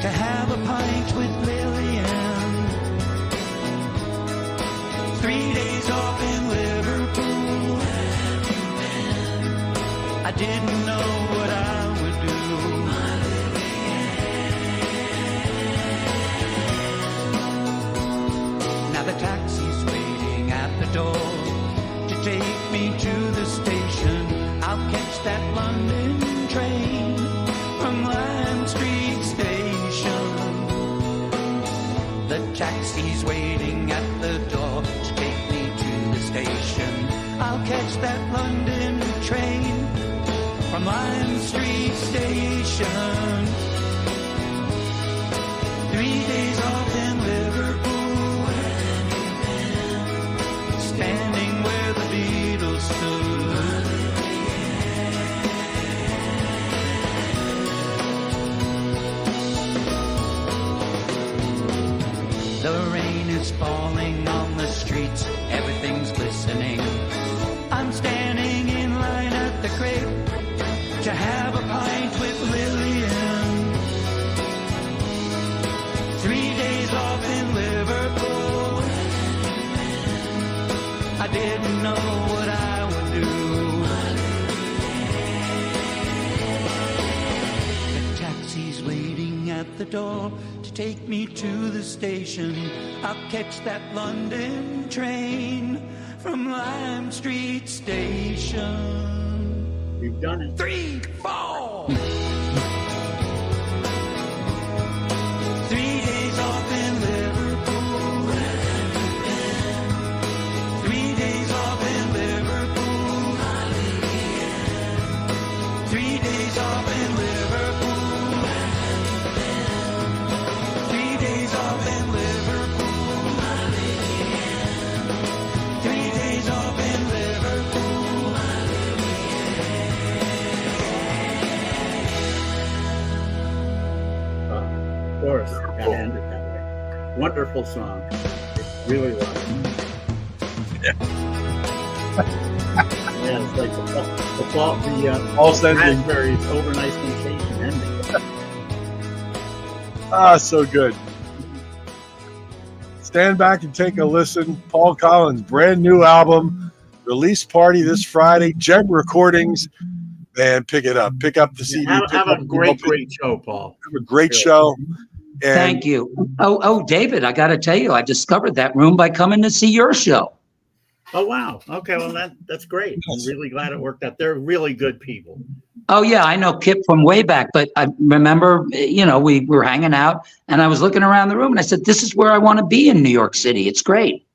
to have a pint with Lillian. 3 days off in Liverpool. I didn't know what I would do. Now the taxi's waiting at the door to take me to the station. I'll catch that London train from Lime Street Station. The taxi's waiting at the door to take me to the station. I'll catch that London train from Lime Street Station. 3 days off in Liverpool, standing where the Beatles stood. The rain is falling on the streets, everything's glistening. I'm standing in line at the crate to have a pint with Lillian. 3 days off in Liverpool. I didn't know what I would do. The taxi's waiting at the door to take me to the station. I'll catch that London train from Lime Street Station. We've done it. 3, 4. 3 days off in Liverpool. 3 days off in Liverpool. 3 days off in Liverpool. 3 days off in Liverpool. 3 days off in Liverpool. Of course, gotta end it that way. Wonderful song. It really was. Yeah, it's like Paul's ending. Raspberry's Overnight Sensation ending. So good. Stand back and take a listen. Paul Collins' brand new album, release party this Friday. Gem Recordings. Man, pick it up. Pick up the CD. Have a great show, Paul. Have a great show. And Thank you. Oh, David, I got to tell you, I discovered that room by coming to see your show. Oh, wow. Okay, well, that's great. I'm really glad it worked out. They're really good people. Oh, yeah, I know Kip from way back, but I remember, we were hanging out and I was looking around the room and I said, this is where I want to be in New York City. It's great.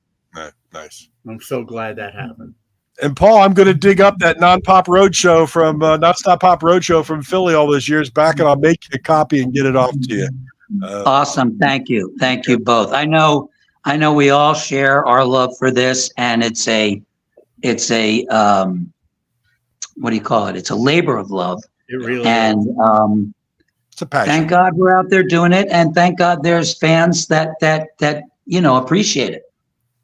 Nice. I'm so glad that happened. And Paul, I'm going to dig up that Non-Pop Roadshow from Non-Stop Pop Roadshow from Philly all those years back, and I'll make you a copy and get it off to you. Awesome. Thank you. Thank you both. I know we all share our love for this, and it's a what do you call it? It's a labor of love. It really and is. It's a passion. Thank God we're out there doing it, and thank God there's fans that appreciate it.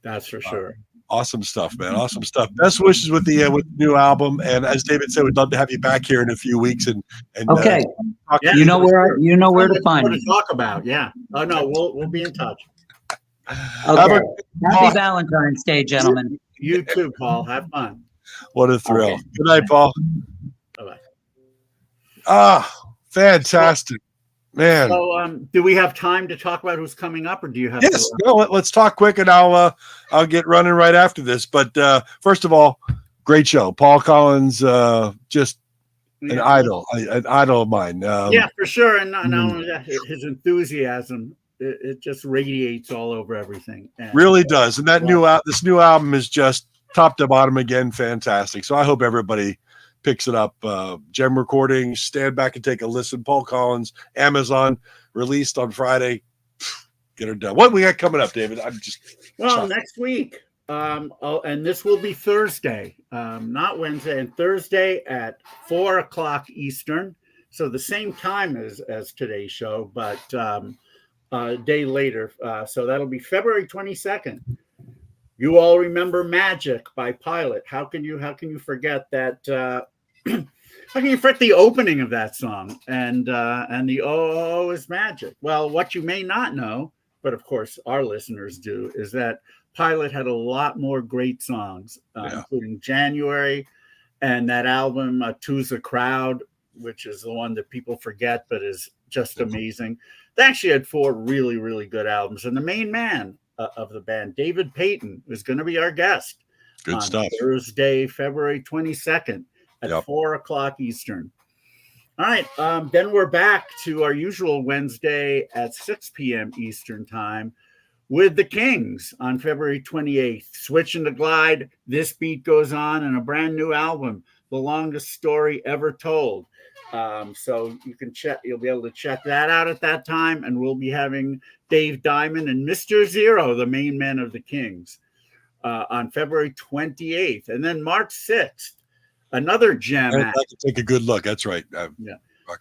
That's for sure. Awesome stuff, man. Awesome stuff. Best wishes with the new album. And as David said, we'd love to have you back here in a few weeks. And Okay. talk Yeah, to You know where to find What me. to talk about? Yeah. Oh no, we'll be in touch. Okay. Happy Valentine's Day, gentlemen. You too, Paul. Have fun. What a thrill. Okay. Good night, Paul. Bye-bye. Ah, fantastic, man. So, do we have time to talk about who's coming up, or do you have? Yes. No, let's talk quick, and I'll get running right after this. But first of all, great show. Paul Collins, just an idol of mine. Yeah, for sure. And not only that, his enthusiasm, it just radiates all over everything. And, really does. And that this new album is just top to bottom again, fantastic. So I hope everybody picks it up. Gem Recordings, stand back and take a listen. Paul Collins, Amazon, released on Friday. Get her done. What we got coming up, David? I'm just shocked. Next week. And this will be Thursday, not Wednesday, and Thursday at 4:00 Eastern. So the same time as today's show, but a day later. So that'll be February 22nd. You all remember Magic by Pilot. How can you forget that? How can you forget the opening of that song and the oh is magic? Well, what you may not know, but of course our listeners do, is that Pilot had a lot more great songs, including January and that album Two's a Crowd, which is the one that people forget, but is just amazing. They actually had 4 really, really good albums. And the main man of the band, David Payton, is going to be our guest Good on stuff. Thursday, February 22nd at 4:00 Eastern. All right. Then we're back to our usual Wednesday at 6 p.m. Eastern time with the Kings on February 28th. Switching to Glide, This Beat Goes On, and a brand new album, The Longest Story Ever Told. So you'll be able to check that out at that time. And we'll be having Dave Diamond and Mr. Zero, the main men of the Kings, on February 28th. And then March 6th, another jam act. I can take a good look. That's right.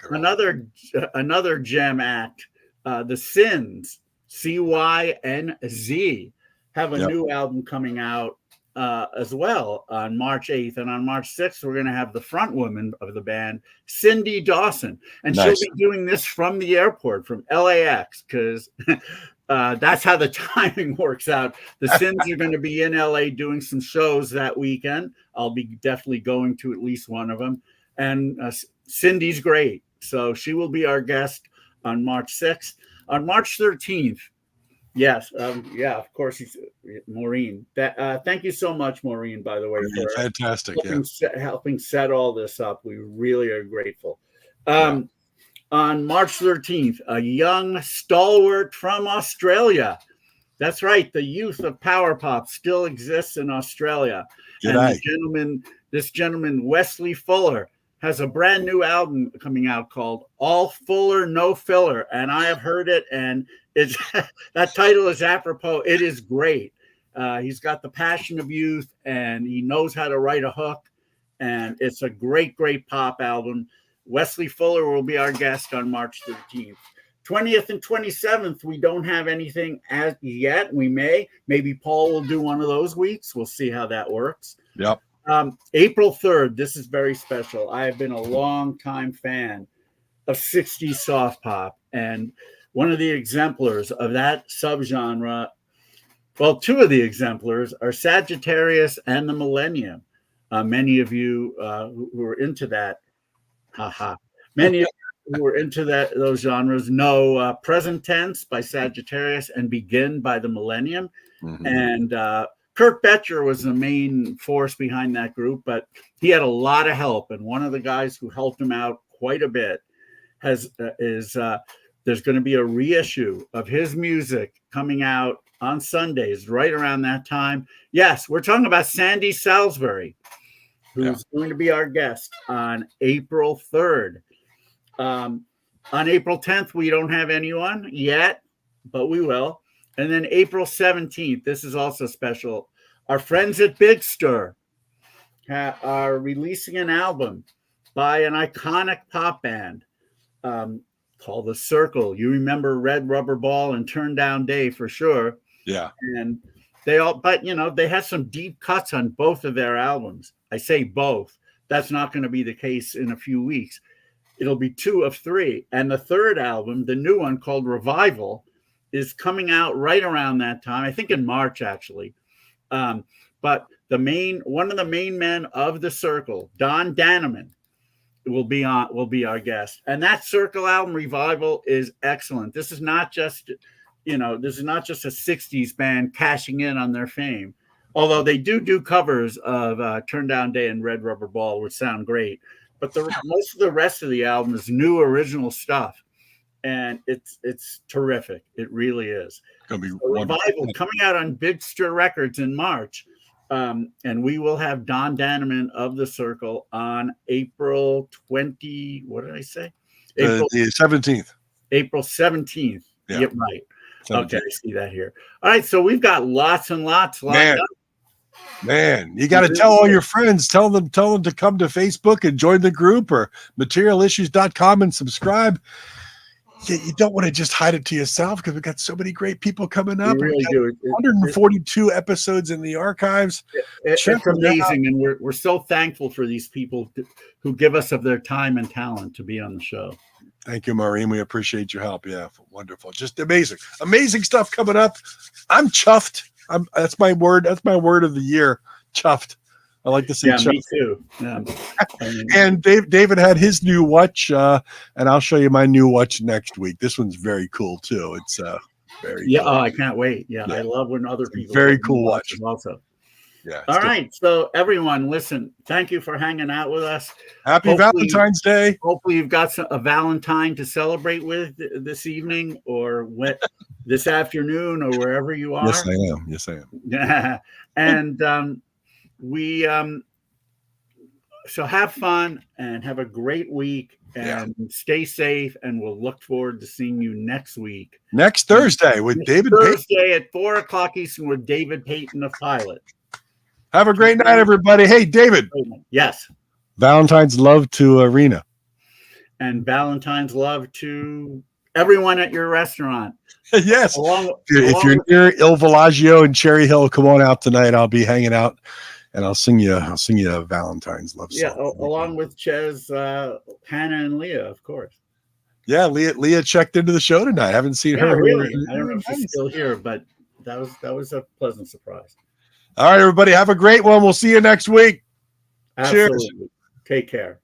Another jam act. The Sins, CYNZ, have a new album coming out as well on March 8th. And on March 6th, we're going to have the front woman of the band, Cindy Dawson. And she'll be doing this from the airport, from LAX, because that's how the timing works out. The Sins are going to be in LA doing some shows that weekend. I'll be definitely going to at least one of them. And Cindy's great. So she will be our guest on March 6th. On March 13th, yes, of course, Maureen. Thank you so much, Maureen, by the way, for fantastic, helping set all this up. We really are grateful. On March 13th, a young stalwart from Australia. That's right, the youth of power pop still exists in Australia. And this gentleman, Wesley Fuller, has a brand new album coming out called All Fuller, No Filler. And I have heard it, and it's that title is apropos. It is great. He's got the passion of youth, and he knows how to write a hook. And it's a great, great pop album. Wesley Fuller will be our guest on March 13th. 20th and 27th, we don't have anything as yet. Maybe Paul will do one of those weeks. We'll see how that works. Yep. April 3rd, this is very special. I have been a long time fan of 60s soft pop, and one of the exemplars of that subgenre, well, 2 of the exemplars are Sagittarius and the Millennium. Many of you who are into that, many of you who are into those genres know Present Tense by Sagittarius and Begin by the Millennium. Mm-hmm. And Kurt Betcher was the main force behind that group, but he had a lot of help. And one of the guys who helped him out quite a bit there's going to be a reissue of his music coming out on Sundays right around that time. Yes, we're talking about Sandy Salisbury, who's going to be our guest on April 3rd. On April 10th, we don't have anyone yet, but we will. And then April 17th, this is also special. Our friends at Big Stir are releasing an album by an iconic pop band called The Circle. You remember Red Rubber Ball and Turn Down Day for sure. Yeah. And but they had some deep cuts on both of their albums. I say both. That's not going to be the case in a few weeks. It'll be 2 of 3. And the third album, the new one called Revival, is coming out right around that time. I think in March, actually. But one of the main men of the Circle, Don Daneman, will be our guest. And that Circle album, Revival, is excellent. This is not just a 60s band cashing in on their fame. Although they do covers of Turn Down Day and Red Rubber Ball, which sound great. But most of the rest of the album is new original stuff. And it's terrific. It really is. Gonna be Revival coming out on Big Stir Records in March. And we will have Don Daneman of the Circle on April 20. What did I say? The 17th. April 17th. Yeah. Yep, right. 17th. Okay, I see that here. All right, so we've got lots and lots lined up. Man, you got to tell all your friends. Tell them to come to Facebook and join the group, or materialissues.com and subscribe. You don't want to just hide it to yourself, because we've got so many great people coming up. We really do. 142 episodes in the archives. It's amazing, and we're so thankful for these people who give us of their time and talent to be on the show. Thank you, Maureen. We appreciate your help. Yeah, wonderful. Just amazing stuff coming up. I'm chuffed. That's my word. That's my word of the year. Chuffed. I like to say chuffed. Me too. Yeah. And David had his new watch, and I'll show you my new watch next week. This one's very cool too. It's very cool. Oh, I can't wait. Yeah, I love when other people very cool watch also. Yeah. All right. So everyone, listen, thank you for hanging out with us. Happy Valentine's Day. Hopefully you've got a Valentine to celebrate with this evening, or this afternoon, or wherever you are. Yes, I am. Yeah. And so have fun and have a great week, and stay safe, and we'll look forward to seeing you next week. Next Thursday with David Payton. Thursday at 4:00 Eastern with David Payton of Pilot. Have a great night, everybody. Hey, David. Yes. Valentine's love to Arena. And Valentine's love to everyone at your restaurant. Yes. If you're near Il Villaggio and Cherry Hill, come on out tonight. I'll be hanging out, and I'll sing you a Valentine's love song. Yeah, along with Ches, Hannah, and Leah, of course. Yeah, Leah checked into the show tonight. I haven't seen her. Really? I don't know if she's still here, but that was a pleasant surprise. All right, everybody, have a great one. We'll see you next week. Absolutely. Cheers. Take care.